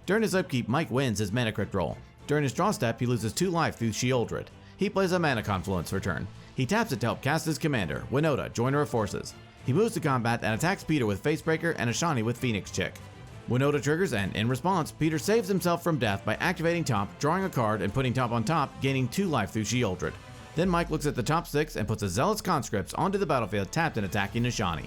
During his upkeep, Mike wins his Mana Crypt roll. During his draw step, he loses 2 life through Sheoldred. He plays a Mana Confluence for turn. He taps it to help cast his commander, Winota, Joiner of Forces. He moves to combat and attacks Peter with Facebreaker and Ashani with Phoenix Chick. Winota triggers and, in response, Peter saves himself from death by activating top, drawing a card, and putting top on top, gaining 2 life through Sheoldred. Then Mike looks at the top 6 and puts a Zealot's Conscripts onto the battlefield tapped and attacking Ashani.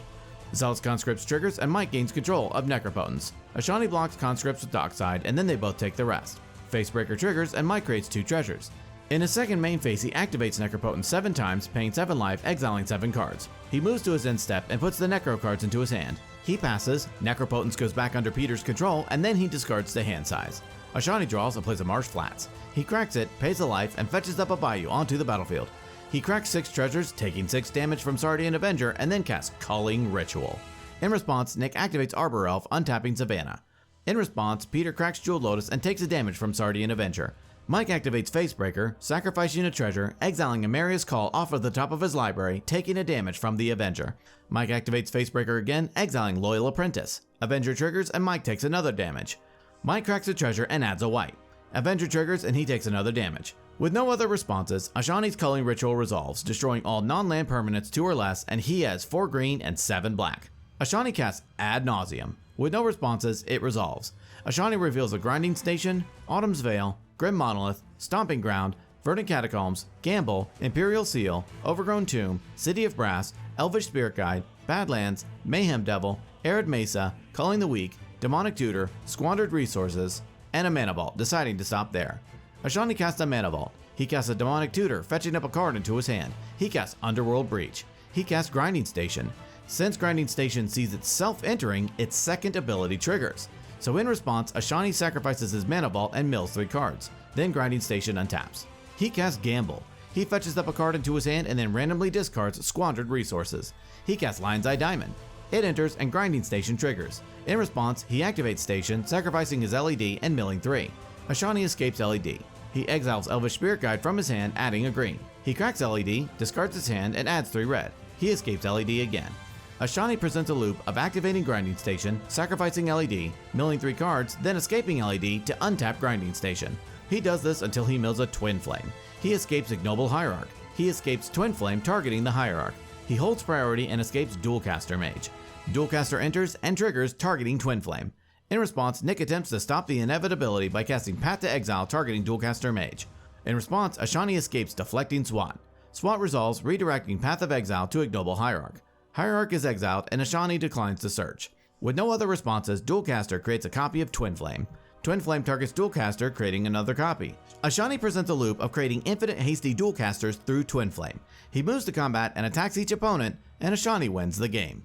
Zealot's Conscripts triggers and Mike gains control of Necropotence. Ashani blocks Conscripts with Dockside and then they both take the rest. Facebreaker triggers and Mike creates 2 treasures. In his second main phase, he activates Necropotence 7 times, paying 7 life, exiling 7 cards. He moves to his end step and puts the Necro cards into his hand. He passes, Necropotence goes back under Peter's control, and then he discards to hand size. Ashani draws and plays a Marsh Flats. He cracks it, pays a life, and fetches up a Bayou onto the battlefield. He cracks 6 treasures, taking 6 damage from Sardian Avenger, and then casts Culling Ritual. In response, Nick activates Arbor Elf, untapping Savannah. In response, Peter cracks Jeweled Lotus and takes a damage from Sardian Avenger. Mike activates Facebreaker, sacrificing a treasure, exiling Amaria's Call off of the top of his library, taking a damage from the Avenger. Mike activates Facebreaker again, exiling Loyal Apprentice. Avenger triggers and Mike takes another damage. Mike cracks a treasure and adds a white. Avenger triggers and he takes another damage. With no other responses, Ashani's Culling Ritual resolves, destroying all non-land permanents 2 or less, and he has 4 green and 7 black. Ashani casts Ad Nauseam. With no responses, it resolves. Ashani reveals a Grinding Station, Autumn's Veil, Grim Monolith, Stomping Ground, Verdant Catacombs, Gamble, Imperial Seal, Overgrown Tomb, City of Brass, Elvish Spirit Guide, Badlands, Mayhem Devil, Arid Mesa, Culling the Weak, Demonic Tutor, Squandered Resources, and a Mana Vault, deciding to stop there. Ashani casts a Mana Vault. He casts a Demonic Tutor, fetching up a card into his hand. He casts Underworld Breach. He casts Grinding Station. Since Grinding Station sees itself entering, its second ability triggers. So in response, Ashani sacrifices his Mana Vault and mills 3 cards. Then Grinding Station untaps. He casts Gamble. He fetches up a card into his hand and then randomly discards Squandered Resources. He casts Lion's Eye Diamond. It enters and Grinding Station triggers. In response, he activates Station, sacrificing his LED and milling 3. Ashani escapes LED. He exiles Elvish Spirit Guide from his hand, adding a green. He cracks LED, discards his hand, and adds 3 red. He escapes LED again. Ashani presents a loop of activating Grinding Station, sacrificing LED, milling 3 cards, then escaping LED to untap Grinding Station. He does this until he mills a Twin Flame. He escapes Ignoble Hierarch. He escapes Twin Flame, targeting the Hierarch. He holds priority and escapes Dualcaster Mage. Dualcaster enters and triggers, targeting Twin Flame. In response, Nick attempts to stop the inevitability by casting Path to Exile, targeting Dualcaster Mage. In response, Ashani escapes Deflecting SWAT. SWAT resolves, redirecting Path of Exile to Ignoble Hierarch. Hierarch is exiled and Ashani declines to search. With no other responses, Dualcaster creates a copy of Twin Flame. Twin Flame targets Dualcaster, creating another copy. Ashani presents a loop of creating infinite hasty Dualcasters through Twin Flame. He moves to combat and attacks each opponent, and Ashani wins the game.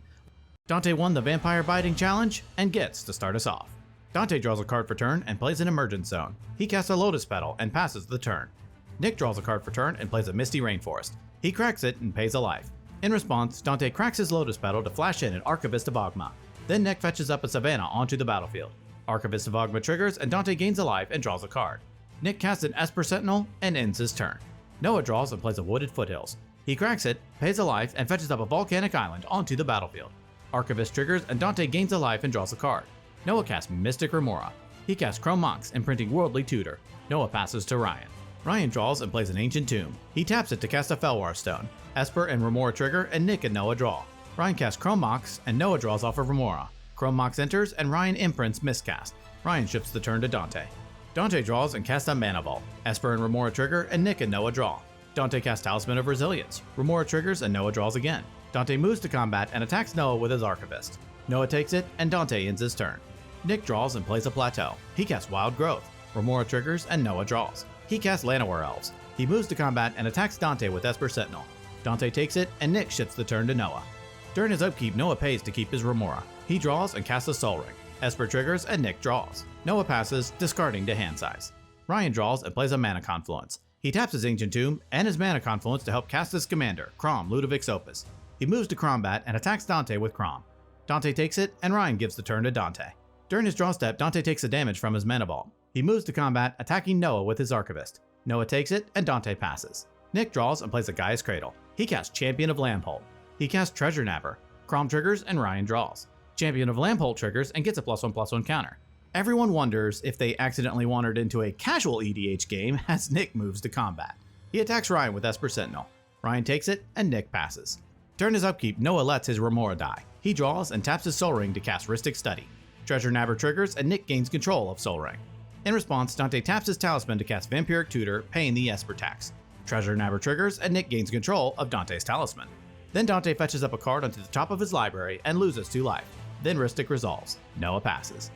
Dante won the Vampire Biting Challenge and gets to start us off. Dante draws a card for turn and plays an Emergence Zone. He casts a Lotus Petal and passes the turn. Nick draws a card for turn and plays a Misty Rainforest. He cracks it and pays a life. In response, Dante cracks his Lotus Petal to flash in an Archivist of Ogma. Then Nick fetches up a Savannah onto the battlefield. Archivist of Ogma triggers and Dante gains a life and draws a card. Nick casts an Esper Sentinel and ends his turn. Noah draws and plays a Wooded Foothills. He cracks it, pays a life, and fetches up a Volcanic Island onto the battlefield. Archivist triggers and Dante gains a life and draws a card. Noah casts Mystic Remora. He casts Chrome Mox, imprinting Worldly Tutor. Noah passes to Ryan. Ryan draws and plays an Ancient Tomb. He taps it to cast a Felwar Stone. Esper and Remora trigger and Nick and Noah draw. Ryan casts Chrome Mox and Noah draws off of Remora. Chrome Mox enters and Ryan imprints Miscast. Ryan ships the turn to Dante. Dante draws and casts a Mana Vault. Esper and Remora trigger, and Nick and Noah draw. Dante casts Talisman of Resilience. Remora triggers, and Noah draws again. Dante moves to combat and attacks Noah with his Archivist. Noah takes it, and Dante ends his turn. Nick draws and plays a Plateau. He casts Wild Growth. Remora triggers, and Noah draws. He casts Llanowar Elves. He moves to combat and attacks Dante with Esper Sentinel. Dante takes it, and Nick shifts the turn to Noah. During his upkeep, Noah pays to keep his Remora. He draws and casts a Soul Ring. Esper triggers, and Nick draws. Noah passes, discarding to hand size. Ryan draws and plays a Mana Confluence. He taps his Ancient Tomb and his Mana Confluence to help cast his commander, Crom, Ludovic's Opus. He moves to combat and attacks Dante with Crom. Dante takes it, and Ryan gives the turn to Dante. During his draw step, Dante takes the damage from his Mana Vault. He moves to combat, attacking Noah with his Archivist. Noah takes it, and Dante passes. Nick draws and plays a Gaia's Cradle. He casts Champion of Lambholt. He casts Treasure Napper. Crom triggers, and Ryan draws. Champion of Lambholt triggers and gets a +1/+1 counter. Everyone wonders if they accidentally wandered into a casual EDH game as Nick moves to combat. He attacks Ryan with Esper Sentinel. Ryan takes it, and Nick passes. During his upkeep, Noah lets his Remora die. He draws and taps his Soul Ring to cast Rhystic Study. Treasure Napper triggers, and Nick gains control of Soul Ring. In response, Dante taps his Talisman to cast Vampiric Tutor, paying the Esper tax. Treasure Napper triggers, and Nick gains control of Dante's Talisman. Then Dante fetches up a card onto the top of his library and loses 2 life. Then Rhystic resolves. Noah passes.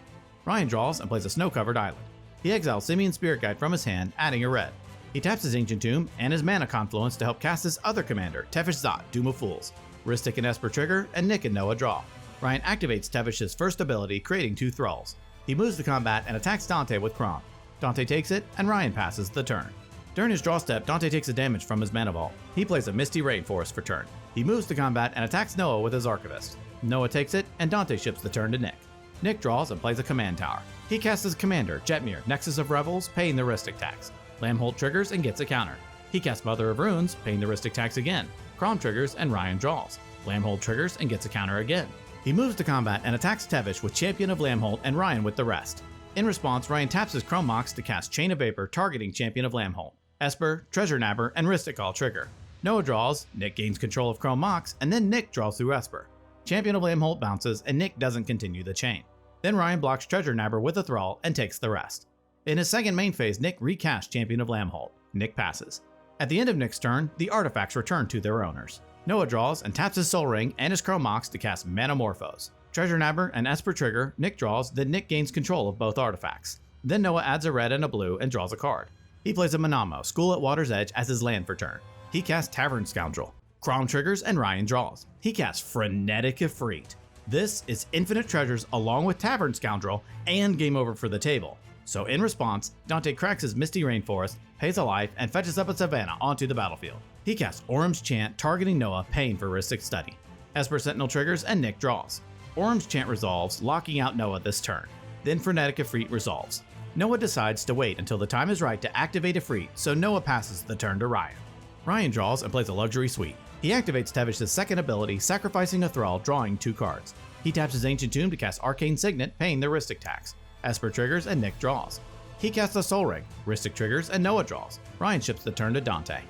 Ryan draws and plays a snow-covered island. He exiles Simeon's Spirit Guide from his hand, adding a red. He taps his Ancient Tomb and his Mana Confluence to help cast his other commander, Tevesh Szat, Doom of Fools. Rhystic and Esper trigger, and Nick and Noah draw. Ryan activates Tevesh's first ability, creating 2 Thralls. He moves to combat and attacks Dante with Crom. Dante takes it, and Ryan passes the turn. During his draw step, Dante takes the damage from his Mana Vault. He plays a Misty Rainforest for turn. He moves to combat and attacks Noah with his Archivist. Noah takes it, and Dante ships the turn to Nick. Nick draws and plays a Command Tower. He casts his commander, Jetmir, Nexus of Revels, paying the Rhystic tax. Lambholt triggers and gets a counter. He casts Mother of Runes, paying the Rhystic tax again. Crom triggers, and Ryan draws. Lambholt triggers and gets a counter again. He moves to combat and attacks Tevesh with Champion of Lambholt and Ryan with the rest. In response, Ryan taps his Chrome Mox to cast Chain of Vapor, targeting Champion of Lambholt. Esper, Treasure Napper, and Rhystic all trigger. Noah draws, Nick gains control of Chrome Mox, and then Nick draws through Esper. Champion of Lambholt bounces, and Nick doesn't continue the chain. Then Ryan blocks Treasure Napper with a Thrall and takes the rest. In his second main phase, Nick recasts Champion of Lambholt. Nick passes. At the end of Nick's turn, the artifacts return to their owners. Noah draws and taps his Soul Ring and his Chrome Mox to cast Manamorphose. Treasure Napper and Esper trigger, Nick draws, then Nick gains control of both artifacts. Then Noah adds a red and a blue and draws a card. He plays a Manamo, School at Water's Edge, as his land for turn. He casts Tavern Scoundrel. Crom triggers, and Ryan draws. He casts Frenetic Ifrit. This is infinite treasures along with Tavern Scoundrel and game over for the table. So in response, Dante cracks his Misty Rainforest, pays a life, and fetches up a Savannah onto the battlefield. He casts Orum's Chant, targeting Noah, paying for Rhystic Study. Esper Sentinel triggers, and Nick draws. Orum's Chant resolves, locking out Noah this turn. Then Frenetic Ifrit resolves. Noah decides to wait until the time is right to activate Ifrit, so Noah passes the turn to Ryan. Ryan draws and plays a Luxury Suite. He activates Tevesh's second ability, sacrificing a Thrall, drawing 2 cards. He taps his Ancient Tomb to cast Arcane Signet, paying the Rhystic tax. Esper triggers, and Nick draws. He casts a Soul Ring. Rhystic triggers, and Noah draws. Ryan ships the turn to Dante.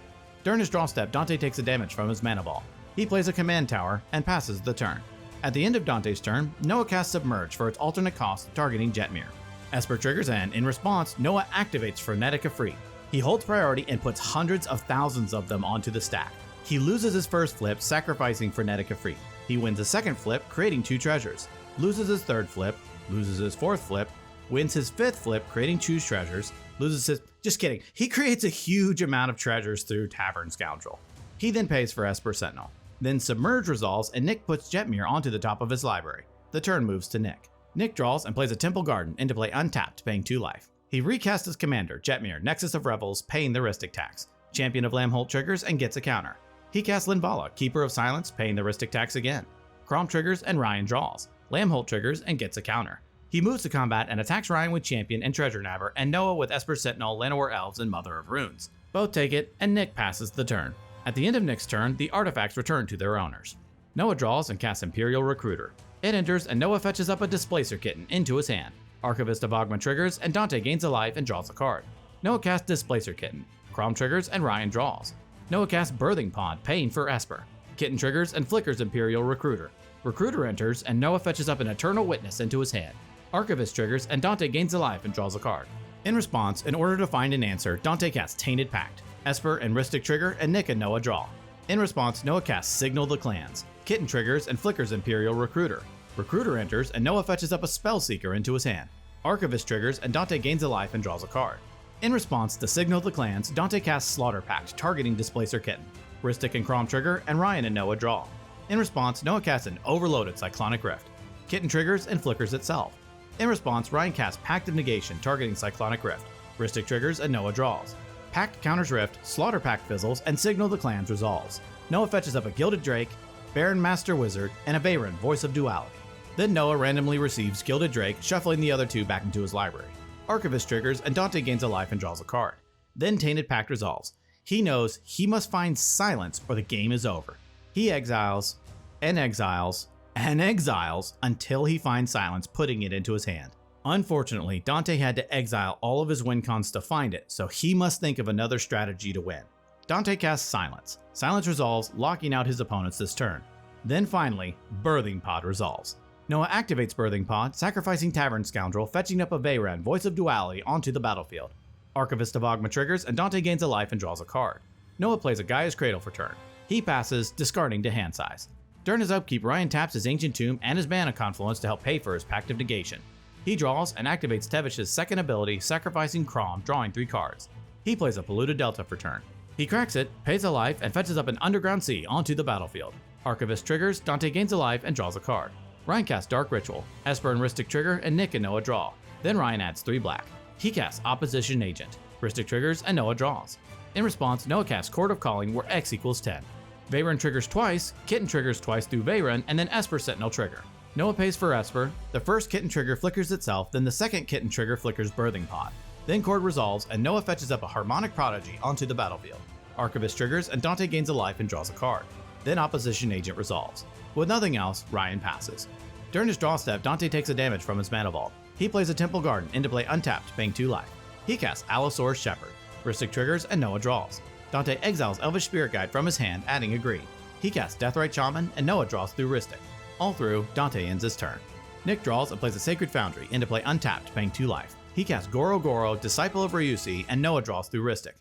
During his draw step, Dante takes the damage from his Mana Ball. He plays a Command Tower and passes the turn. At the end of Dante's turn, Noah casts Submerge for its alternate cost, targeting Jetmir. Esper triggers, and in response, Noah activates Frenetic Ifrit. He holds priority and puts hundreds of thousands of them onto the stack. He loses his first flip, sacrificing Frenetic Ifrit. He wins a second flip, creating 2 treasures. Loses his third flip, loses his fourth flip, wins his fifth flip, creating 2 treasures, loses his... Just kidding. He creates a huge amount of treasures through Tavern Scoundrel. He then pays for Esper Sentinel. Then Submerge resolves, and Nick puts Jetmir onto the top of his library. The turn moves to Nick. Nick draws and plays a Temple Garden into play untapped, paying 2 life. He recasts his commander, Jetmir, Nexus of Revels, paying the Rhystic tax. Champion of Lambholt triggers and gets a counter. He casts Linvala, Keeper of Silence, paying the Rhystic tax again. Crom triggers, and Ryan draws. Lambholt triggers and gets a counter. He moves to combat and attacks Ryan with Champion and Treasure Napper, and Noah with Esper Sentinel, Llanowar Elves, and Mother of Runes. Both take it, and Nick passes the turn. At the end of Nick's turn, the artifacts return to their owners. Noah draws and casts Imperial Recruiter. It enters, and Noah fetches up a Displacer Kitten into his hand. Archivist of Ogma triggers, and Dante gains a life and draws a card. Noah casts Displacer Kitten. Crom triggers, and Ryan draws. Noah casts Birthing Pod, paying for Esper. Kitten triggers and flickers Imperial Recruiter. Recruiter enters, and Noah fetches up an Eternal Witness into his hand. Archivist triggers, and Dante gains a life and draws a card. In response, in order to find an answer, Dante casts Tainted Pact. Esper and Rhystic trigger, and Nick and Noah draw. In response, Noah casts Signal the Clans. Kitten triggers and flickers Imperial Recruiter. Recruiter enters, and Noah fetches up a Spellseeker into his hand. Archivist triggers, and Dante gains a life and draws a card. In response to Signal the Clans, Dante casts Slaughter Pact, targeting Displacer Kitten. Rhystic and Crom trigger, and Ryan and Noah draw. In response, Noah casts an overloaded Cyclonic Rift. Kitten triggers and flickers itself. In response, Ryan casts Pact of Negation, targeting Cyclonic Rift. Rhystic triggers, and Noah draws. Pact counters Rift, Slaughter Pact fizzles, and Signal the Clans resolves. Noah fetches up a Gilded Drake, Baron Master Wizard, and a Veyron, Voice of Duality. Then Noah randomly receives Gilded Drake, shuffling the other two back into his library. Archivist triggers, and Dante gains a life and draws a card. Then Tainted Pact resolves. He knows he must find silence or the game is over. He exiles, and exiles, and exiles until he finds silence, putting it into his hand. Unfortunately, Dante had to exile all of his win cons to find it, so he must think of another strategy to win. Dante casts Silence. Silence resolves, locking out his opponents this turn. Then finally, Birthing Pod resolves. Noah activates Birthing Pod, sacrificing Tavern Scoundrel, fetching up a Veyron, Voice of Duality, onto the battlefield. Archivist of Ogma triggers, and Dante gains a life and draws a card. Noah plays a Gaia's Cradle for turn. He passes, discarding to hand size. During his upkeep, Ryan taps his Ancient Tomb and his Mana Confluence to help pay for his Pact of Negation. He draws and activates Tevish's second ability, sacrificing Crom, drawing 3 cards. He plays a Polluted Delta for turn. He cracks it, pays a life, and fetches up an Underground Sea onto the battlefield. Archivist triggers, Dante gains a life and draws a card. Ryan casts Dark Ritual. Esper and Rhystic trigger, and Nick and Noah draw. Then Ryan adds 3 black. He casts Opposition Agent. Rhystic triggers, and Noah draws. In response, Noah casts Court of Calling, where X equals 10. Veyron triggers twice, Kitten triggers twice through Veyron, and then Esper Sentinel trigger. Noah pays for Esper, the first Kitten trigger flickers itself, then the second Kitten trigger flickers Birthing Pod. Then Cord resolves, and Noah fetches up a Harmonic Prodigy onto the battlefield. Archivist triggers, and Dante gains a life and draws a card. Then Opposition Agent resolves. With nothing else, Ryan passes. During his draw step, Dante takes a damage from his Mana Vault. He plays a Temple Garden into play untapped, paying 2 life. He casts Allosaurus Shepherd. Rhystic triggers, and Noah draws. Dante exiles Elvish Spirit Guide from his hand, adding a green. He casts Deathrite Shaman, and Noah draws through Rhystic. All through, Dante ends his turn. Nick draws and plays a Sacred Foundry into play untapped, paying 2 life. He casts Goro Goro, Disciple of Ryusi, and Noah draws through Rhystic.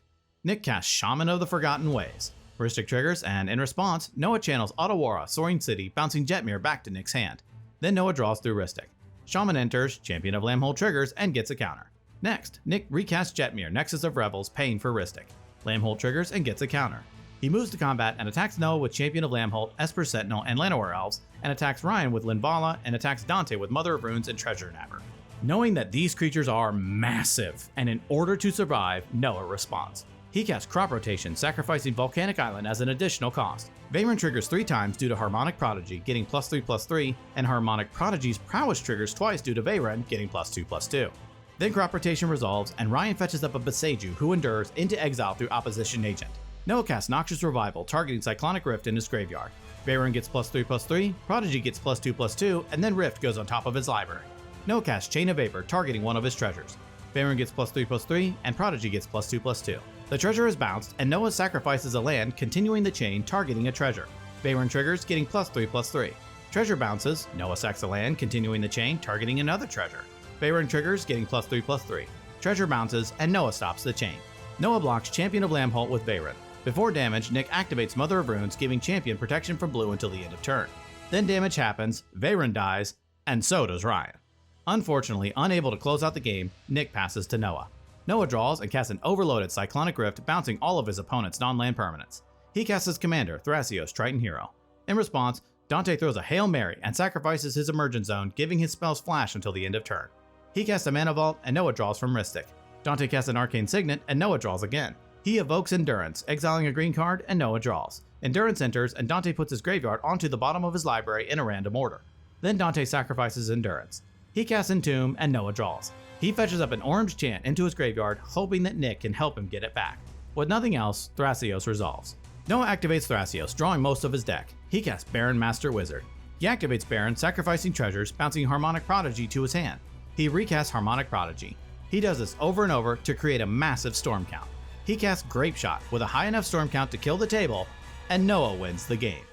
Nick casts Shaman of the Forgotten Ways. Rhystic triggers, and in response, Noah channels Otawara, Soaring City, bouncing Jetmir back to Nick's hand. Then Noah draws through Rhystic. Shaman enters, Champion of Lambhold triggers, and gets a counter. Next, Nick recasts Jetmir, Nexus of Revels, paying for Rhystic. Lambhold triggers and gets a counter. He moves to combat and attacks Noah with Champion of Lambhold, Esper Sentinel, and Llanowar Elves, and attacks Ryan with Linvala, and attacks Dante with Mother of Runes and Treasure Nabber. Knowing that these creatures are massive, and in order to survive, Noah responds. He casts Crop Rotation, sacrificing Volcanic Island as an additional cost. Veyron triggers 3 times due to Harmonic Prodigy, getting +3/+3, and Harmonic Prodigy's Prowess triggers twice due to Veyron, getting +2/+2. Then Crop Rotation resolves, and Ryan fetches up a Beseiju, who endures, into exile through Opposition Agent. Noah casts Noxious Revival, targeting Cyclonic Rift in his graveyard. Veyron gets +3/+3, Prodigy gets +2/+2, and then Rift goes on top of his library. Noah casts Chain of Vapor, targeting one of his treasures. Veyron gets +3/+3, and Prodigy gets +2/+2. The treasure is bounced, and Noah sacrifices a land, continuing the chain, targeting a treasure. Veyron triggers, getting +3/+3. Treasure bounces, Noah sacks a land, continuing the chain, targeting another treasure. Veyron triggers, getting +3/+3. Treasure bounces, and Noah stops the chain. Noah blocks Champion of Lambhold with Veyron. Before damage, Nick activates Mother of Runes, giving Champion protection from blue until the end of turn. Then damage happens, Veyron dies, and so does Ryan. Unfortunately, unable to close out the game, Nick passes to Noah. Noah draws and casts an overloaded Cyclonic Rift, bouncing all of his opponent's non-land permanents. He casts his commander, Thrasios, Triton Hero. In response, Dante throws a Hail Mary and sacrifices his Emergence Zone, giving his spells flash until the end of turn. He casts a Mana Vault, and Noah draws from Rhystic. Dante casts an Arcane Signet, and Noah draws again. He evokes Endurance, exiling a green card, and Noah draws. Endurance enters, and Dante puts his graveyard onto the bottom of his library in a random order. Then Dante sacrifices Endurance. He casts Entomb, and Noah draws. He fetches up an orange chant into his graveyard, hoping that Nick can help him get it back. With nothing else, Thrasios resolves. Noah activates Thrasios, drawing most of his deck. He casts Baron Master Wizard. He activates Baron, sacrificing treasures, bouncing Harmonic Prodigy to his hand. He recasts Harmonic Prodigy. He does this over and over to create a massive storm count. He casts Grape Shot with a high enough storm count to kill the table, and Noah wins the game.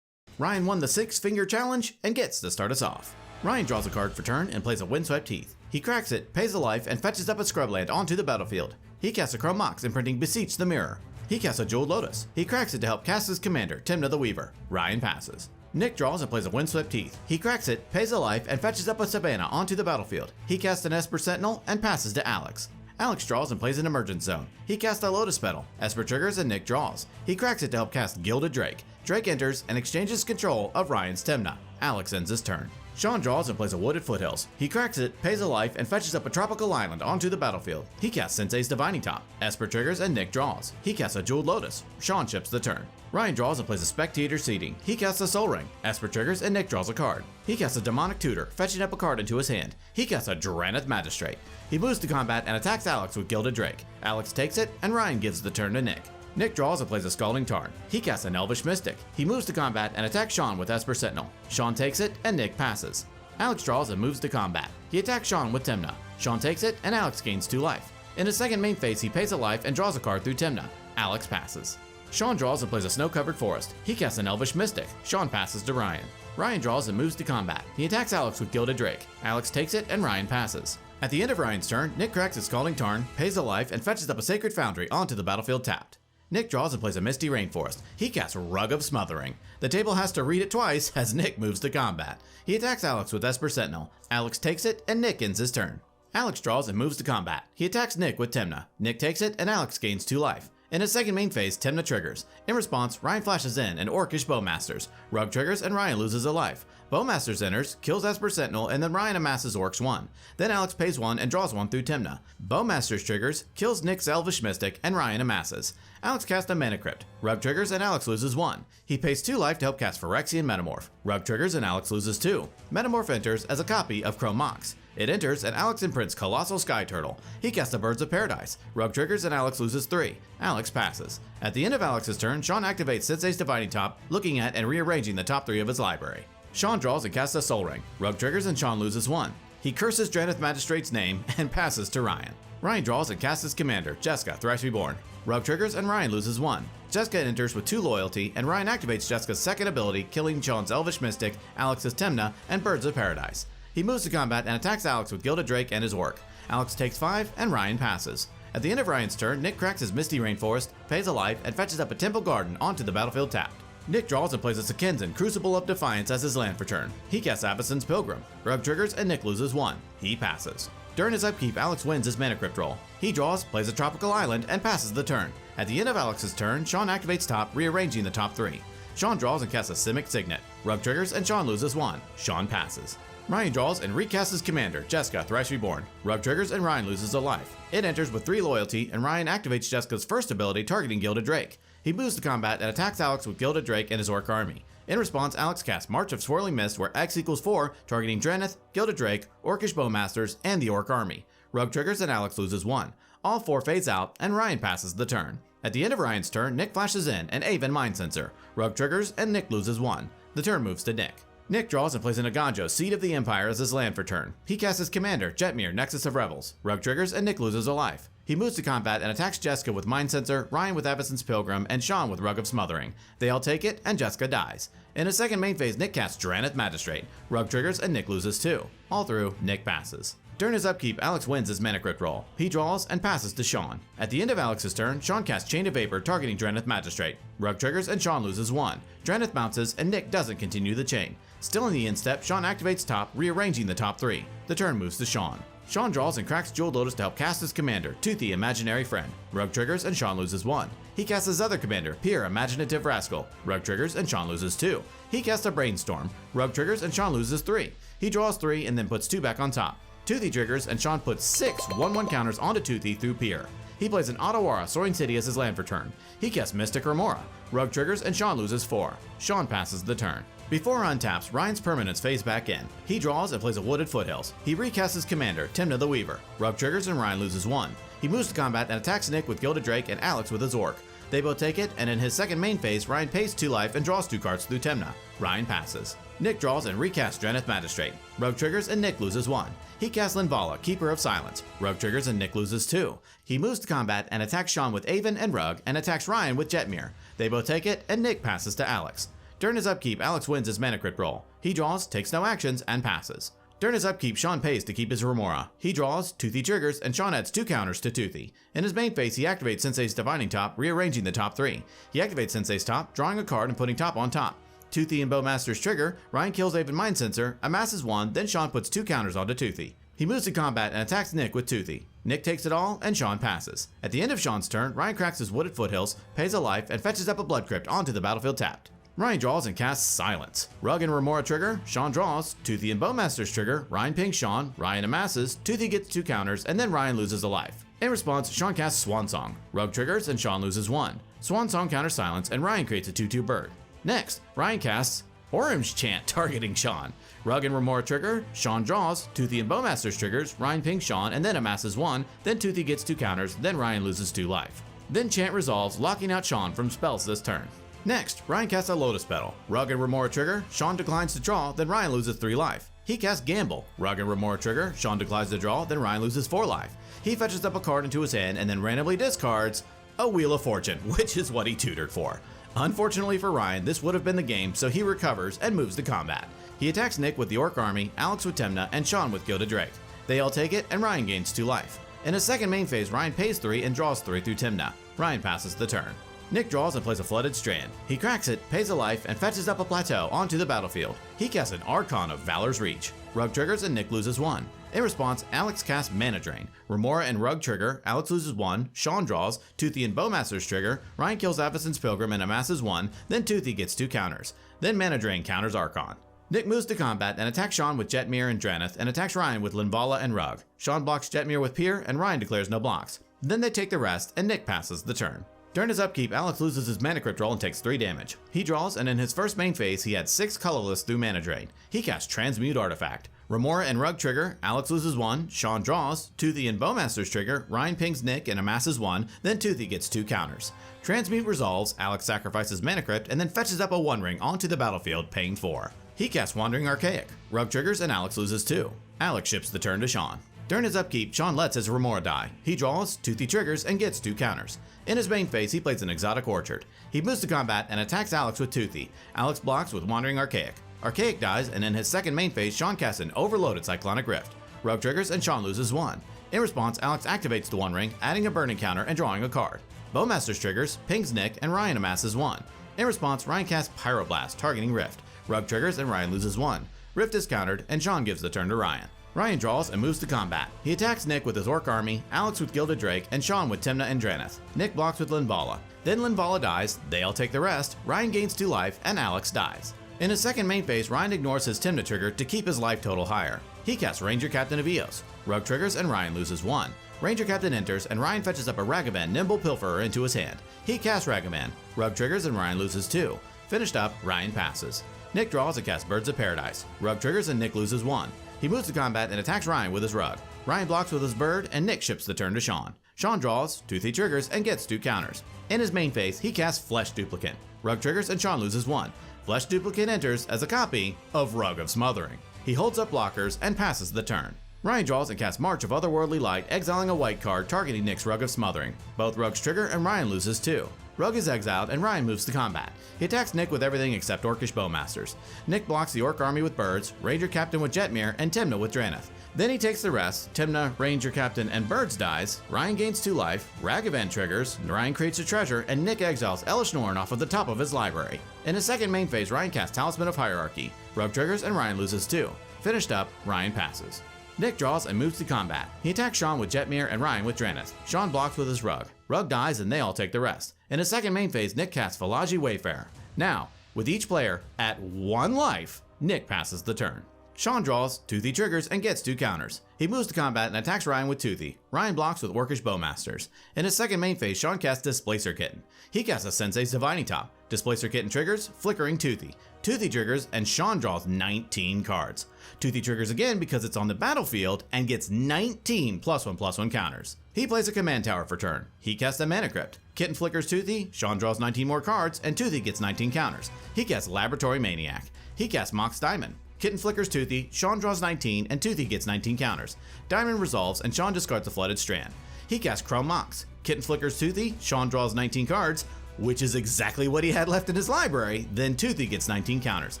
Ryan won the 6-finger challenge and gets to start us off. Ryan draws a card for turn and plays a Windswept Heath. He cracks it, pays a life, and fetches up a Scrubland onto the battlefield. He casts a Chrome Mox, imprinting Beseech the Mirror. He casts a Jeweled Lotus. He cracks it to help cast his commander, Timna the Weaver. Ryan passes. Nick draws and plays a Windswept Heath. He cracks it, pays a life, and fetches up a Savannah onto the battlefield. He casts an Esper Sentinel and passes to Alex. Alex draws and plays an Emergence Zone. He casts a Lotus Petal. Esper triggers and Nick draws. He cracks it to help cast Gilded Drake. Drake enters and exchanges control of Ryan's Timna. Alex ends his turn. Sean draws and plays a Wooded Foothills. He cracks it, pays a life, and fetches up a tropical island onto the battlefield. He casts Sensei's Divining Top. Esper triggers and Nick draws. He casts a Jeweled Lotus. Sean ships the turn. Ryan draws and plays a Spectator Seeding. He casts a Soul Ring. Esper triggers and Nick draws a card. He casts a Demonic Tutor, fetching up a card into his hand. He casts a Drannith Magistrate. He moves to combat and attacks Alex with Gilded Drake. Alex takes it, and Ryan gives the turn to Nick. Nick draws and plays a Scalding Tarn. He casts an Elvish Mystic. He moves to combat and attacks Sean with Esper Sentinel. Sean takes it, and Nick passes. Alex draws and moves to combat. He attacks Sean with Timna. Sean takes it, and Alex gains 2 life. In his second main phase, he pays a life and draws a card through Timna. Alex passes. Sean draws and plays a Snow-Covered Forest. He casts an Elvish Mystic. Sean passes to Ryan. Ryan draws and moves to combat. He attacks Alex with Gilded Drake. Alex takes it, and Ryan passes. At the end of Ryan's turn, Nick cracks his Scalding Tarn, pays a life, and fetches up a Sacred Foundry onto the battlefield tapped. Nick draws and plays a Misty Rainforest. He casts Rug of Smothering. The table has to read it twice as Nick moves to combat. He attacks Alex with Esper Sentinel. Alex takes it, and Nick ends his turn. Alex draws and moves to combat. He attacks Nick with Timna. Nick takes it, and Alex gains 2 life. In his second main phase, Timna triggers. In response, Ryan flashes in and Orcish Bowmasters. Rug triggers and Ryan loses a life. Bowmasters enters, kills Esper Sentinel, and then Ryan amasses Orcs 1. Then Alex pays 1 and draws 1 through Timna. Bowmasters triggers, kills Nick's Elvish Mystic, and Ryan amasses. Alex casts a Mana Crypt. Rug triggers and Alex loses 1. He pays 2 life to help cast Phyrexian Metamorph. Rug triggers and Alex loses 2. Metamorph enters as a copy of Chrome Mox. It enters and Alex imprints Colossal Sky Turtle. He casts a Birds of Paradise. Rug triggers and Alex loses 3. Alex passes. At the end of Alex's turn, Sean activates Sensei's Divining Top, looking at and rearranging the top 3 of his library. Sean draws and casts a Soul Ring. Rug triggers and Sean loses 1. He curses Drannith Magistrate's name and passes to Ryan. Ryan draws and casts his commander, Jessica, Thrice Reborn. Rug triggers and Ryan loses 1. Jessica enters with 2 loyalty, and Ryan activates Jessica's second ability, killing Sean's Elvish Mystic, Alex's Timna, and Birds of Paradise. He moves to combat and attacks Alex with Gilded Drake and his Orc. Alex takes 5, and Ryan passes. At the end of Ryan's turn, Nick cracks his Misty Rainforest, pays a life, and fetches up a Temple Garden onto the battlefield tapped. Nick draws and plays a Sekenzen, Crucible of Defiance as his land for turn. He casts Avacyn's Pilgrim. Rug triggers and Nick loses 1. He passes. During his upkeep, Alex wins his Mana Crypt roll. He draws, plays a Tropical Island, and passes the turn. At the end of Alex's turn, Sean activates top, rearranging the top 3. Sean draws and casts a Simic Signet. Rug triggers and Sean loses 1. Sean passes. Ryan draws and recasts his commander, Jessica, Thrice Reborn. Rug triggers and Ryan loses a life. It enters with 3 loyalty, and Ryan activates Jessica's first ability, targeting Gilded Drake. He moves to combat and attacks Alex with Gilded Drake and his Orc army. In response, Alex casts March of Swirling Mist, where X equals 4, targeting Drannith, Gilded Drake, Orcish Bowmasters, and the Orc army. Rug triggers and Alex loses 1. All 4 fades out, and Ryan passes the turn. At the end of Ryan's turn, Nick flashes in and Aven Mind Sensor. Rug triggers and Nick loses 1. The turn moves to Nick. Nick draws and plays an Aganjo, Seed of the Empire, as his land for turn. He casts his commander, Jetmir, Nexus of Revels. Rug triggers and Nick loses a life. He moves to combat and attacks Jessica with Mind Sensor, Ryan with Avacyn's Pilgrim, and Sean with Rug of Smothering. They all take it, and Jessica dies. In his second main phase, Nick casts Drannith Magistrate. Rug triggers and Nick loses 2. All through, Nick passes. During his upkeep, Alex wins his Mana Crypt roll. He draws and passes to Sean. At the end of Alex's turn, Sean casts Chain of Vapor, targeting Drannith Magistrate. Rug triggers and Sean loses 1. Drannith bounces and Nick doesn't continue the chain. Still in the end step, Sean activates top, rearranging the top 3. The turn moves to Sean. Sean draws and cracks Jeweled Lotus to help cast his commander, Toothy, Imaginary Friend. Rug triggers and Sean loses 1. He casts his other commander, Pier, Imaginative Rascal. Rug triggers and Sean loses 2. He casts a Brainstorm. Rug triggers and Sean loses 3. He draws 3 and then puts 2 back on top. Toothy triggers and Sean puts 6 1/1 counters onto Toothy through Pier. He plays an Otawara, Soaring City as his land for turn. He casts Mystic Remora. Rug triggers and Sean loses 4. Sean passes the turn. Before untaps, Ryan's permanents phase back in. He draws and plays a Wooded Foothills. He recasts his commander, Timna the Weaver. Rug triggers and Ryan loses 1. He moves to combat and attacks Nick with Gilded Drake and Alex with his Orc. They both take it, and in his second main phase, Ryan pays 2 life and draws 2 cards through Timna. Ryan passes. Nick draws and recasts Drannith Magistrate. Rug triggers and Nick loses 1. He casts Linvala, Keeper of Silence. Rug triggers and Nick loses 2. He moves to combat and attacks Sean with Aven and Rug and attacks Ryan with Jetmir. They both take it, and Nick passes to Alex. During his upkeep, Alex wins his mana crypt roll. He draws, takes no actions, and passes. During his upkeep, Sean pays to keep his Remora. He draws, Toothy triggers, and Sean adds 2 counters to Toothy. In his main phase, he activates Sensei's Divining Top, rearranging the top 3. He activates Sensei's Top, drawing a card and putting top on top. Toothy and Bowmaster's trigger, Ryan kills Aven Mind Sensor, amasses 1, then Sean puts 2 counters onto Toothy. He moves to combat and attacks Nick with Toothy. Nick takes it all, and Sean passes. At the end of Sean's turn, Ryan cracks his Wooded Foothills, pays a life, and fetches up a Blood Crypt onto the battlefield tapped. Ryan draws and casts Silence. Rug and Remora trigger, Sean draws, Toothy and Bowmaster's trigger, Ryan pings Sean, Ryan amasses, Toothy gets 2 counters, and then Ryan loses a life. In response, Sean casts Swan Song. Rug triggers and Sean loses 1. Swan Song counters Silence, and Ryan creates a 2/2 bird. Next, Ryan casts Orange Chant targeting Sean. Rug and Remora trigger, Sean draws, Toothy and Bowmaster's triggers, Ryan pings Sean and then amasses 1, then Toothy gets 2 counters, then Ryan loses 2 life. Then Chant resolves, locking out Sean from spells this turn. Next, Ryan casts a Lotus Petal. Rug and Remora trigger, Sean declines to draw, then Ryan loses 3 life. He casts Gamble. Rug and Remora trigger, Sean declines to draw, then Ryan loses 4 life. He fetches up a card into his hand and then randomly discards a Wheel of Fortune, which is what he tutored for. Unfortunately for Ryan, this would have been the game, so he recovers and moves to combat. He attacks Nick with the Orc Army, Alex with Temna, and Sean with Gilded Drake. They all take it, and Ryan gains 2 life. In his second main phase, Ryan pays 3 and draws 3 through Temna. Ryan passes the turn. Nick draws and plays a Flooded Strand. He cracks it, pays a life, and fetches up a Plateau onto the battlefield. He casts an Archon of Valor's Reach. Rug triggers and Nick loses 1. In response, Alex casts Mana Drain. Remora and Rug trigger, Alex loses 1, Sean draws, Toothy and Bowmaster's trigger, Ryan kills Avacyn's Pilgrim and amasses 1, then Toothy gets 2 counters. Then Mana Drain counters Archon. Nick moves to combat and attacks Sean with Jetmir and Draneth, and attacks Ryan with Linvala and Rug. Sean blocks Jetmir with Pier, and Ryan declares no blocks. Then they take the rest, and Nick passes the turn. During his upkeep, Alex loses his Mana Crypt roll and takes 3 damage. He draws, and in his first main phase, he adds 6 colorless through Mana Drain. He casts Transmute Artifact. Remora and Rug trigger, Alex loses 1, Sean draws, Toothy and Bowmaster's trigger, Ryan pings Nick and amasses 1, then Toothy gets 2 counters. Transmute resolves, Alex sacrifices Mana Crypt and then fetches up a One Ring onto the battlefield, paying 4. He casts Wandering Archaic. Rug triggers and Alex loses 2. Alex ships the turn to Sean. During his upkeep, Sean lets his Remora die. He draws, Toothy triggers, and gets 2 counters. In his main phase, he plays an Exotic Orchard. He moves to combat and attacks Alex with Toothy. Alex blocks with Wandering Archaic. Archaic dies, and in his second main phase, Sean casts an Overloaded Cyclonic Rift. Rug triggers, and Sean loses 1. In response, Alex activates the One Ring, adding a burning counter and drawing a card. Bowmaster's triggers, pings Nick, and Ryan amasses 1. In response, Ryan casts Pyroblast, targeting Rift. Rug triggers, and Ryan loses 1. Rift is countered, and Sean gives the turn to Ryan. Ryan draws and moves to combat. He attacks Nick with his Orc Army, Alex with Gilded Drake, and Sean with Temna and Draneth. Nick blocks with Linvala. Then Linvala dies, they all take the rest, Ryan gains 2 life, and Alex dies. In his second main phase, Ryan ignores his Temna trigger to keep his life total higher. He casts Ranger Captain of Eos. Rug triggers and Ryan loses 1. Ranger Captain enters, and Ryan fetches up a Ragavan Nimble Pilferer into his hand. He casts Ragavan. Rug triggers and Ryan loses 2. Finished up, Ryan passes. Nick draws and casts Birds of Paradise. Rug triggers and Nick loses 1. He moves to combat and attacks Ryan with his Rug. Ryan blocks with his Bird, and Nick ships the turn to Sean. Sean draws, Toothy triggers, and gets 2 counters. In his main phase, he casts Flesh Duplicant. Rug triggers, and Sean loses 1. Flesh Duplicant enters as a copy of Rug of Smothering. He holds up blockers and passes the turn. Ryan draws and casts March of Otherworldly Light, exiling a white card targeting Nick's Rug of Smothering. Both Rugs trigger, and Ryan loses 2. Rug is exiled, and Ryan moves to combat. He attacks Nick with everything except Orcish Bowmasters. Nick blocks the Orc Army with Birds, Ranger Captain with Jetmir, and Temna with Draneth. Then he takes the rest. Temna, Ranger Captain, and Birds dies. Ryan gains 2 life. Ragavan triggers. Ryan creates a treasure, and Nick exiles Elesh Norn off of the top of his library. In his second main phase, Ryan casts Talisman of Hierarchy. Rug triggers, and Ryan loses 2. Finished up, Ryan passes. Nick draws and moves to combat. He attacks Sean with Jetmir and Ryan with Draneth. Sean blocks with his Rug. Rug dies, and they all take the rest. In his second main phase, Nick casts Valaji Wayfarer. Now, with each player at 1 life, Nick passes the turn. Sean draws, Toothy triggers, and gets 2 counters. He moves to combat and attacks Ryan with Toothy. Ryan blocks with Orcish Bowmasters. In his second main phase, Sean casts Displacer Kitten. He casts a Sensei's Divining Top. Displacer Kitten triggers, flickering Toothy. Toothy triggers, and Sean draws 19 cards. Toothy triggers again because it's on the battlefield and gets 19 +1/+1 counters. He plays a Command Tower for turn. He casts a Mana Crypt. Kitten flickers Toothy, Sean draws 19 more cards, and Toothy gets 19 counters. He casts Laboratory Maniac. He casts Mox Diamond. Kitten flickers Toothy, Sean draws 19, and Toothy gets 19 counters. Diamond resolves, and Sean discards the Flooded Strand. He casts Chrome Mox. Kitten flickers Toothy, Sean draws 19 cards, which is exactly what he had left in his library. Then Toothy gets 19 counters.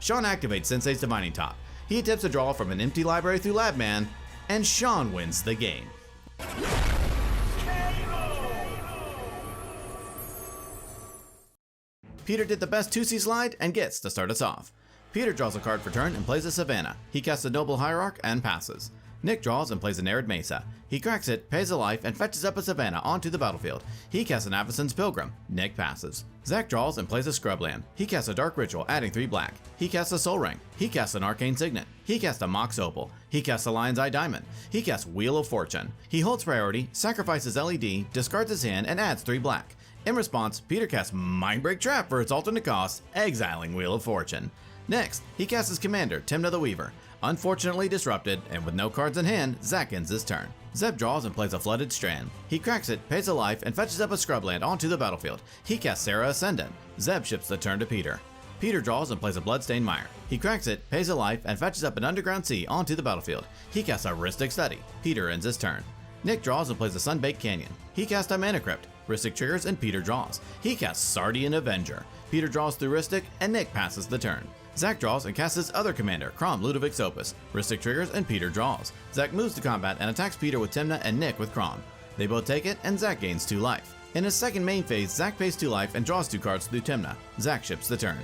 Sean activates Sensei's Divining Top. He attempts a draw from an empty library through Labman, and Sean wins the game. Peter did the best 2C slide and gets to start us off. Peter draws a card for turn and plays a Savannah. He casts a Noble Hierarch and passes. Nick draws and plays an Arid Mesa. He cracks it, pays a life, and fetches up a Savannah onto the battlefield. He casts an Avacyn's Pilgrim. Nick passes. Zach draws and plays a Scrubland. He casts a Dark Ritual, adding 3 black. He casts a Soul Ring. He casts an Arcane Signet. He casts a Mox Opal. He casts a Lion's Eye Diamond. He casts Wheel of Fortune. He holds priority, sacrifices LED, discards his hand, and adds 3 black. In response, Peter casts Mindbreak Trap for its alternate cost, exiling Wheel of Fortune. Next, he casts his commander, Timna the Weaver. Unfortunately disrupted, and with no cards in hand, Zach ends his turn. Zeb draws and plays a Flooded Strand. He cracks it, pays a life, and fetches up a Scrubland onto the battlefield. He casts Sarah Ascendant. Zeb ships the turn to Peter. Peter draws and plays a Bloodstained Mire. He cracks it, pays a life, and fetches up an Underground Sea onto the battlefield. He casts a Rhystic Study. Peter ends his turn. Nick draws and plays a Sunbaked Canyon. He casts a Mana Crypt. Rhystic triggers and Peter draws. He casts Sardian Avenger. Peter draws through Rhystic, and Nick passes the turn. Zach draws and casts his other commander, Crom Ludovic's Opus. Rhystic triggers and Peter draws. Zach moves to combat and attacks Peter with Timna and Nick with Crom. They both take it, and Zach gains 2 life. In his second main phase, Zach pays 2 life and draws 2 cards through Timna. Zach ships the turn.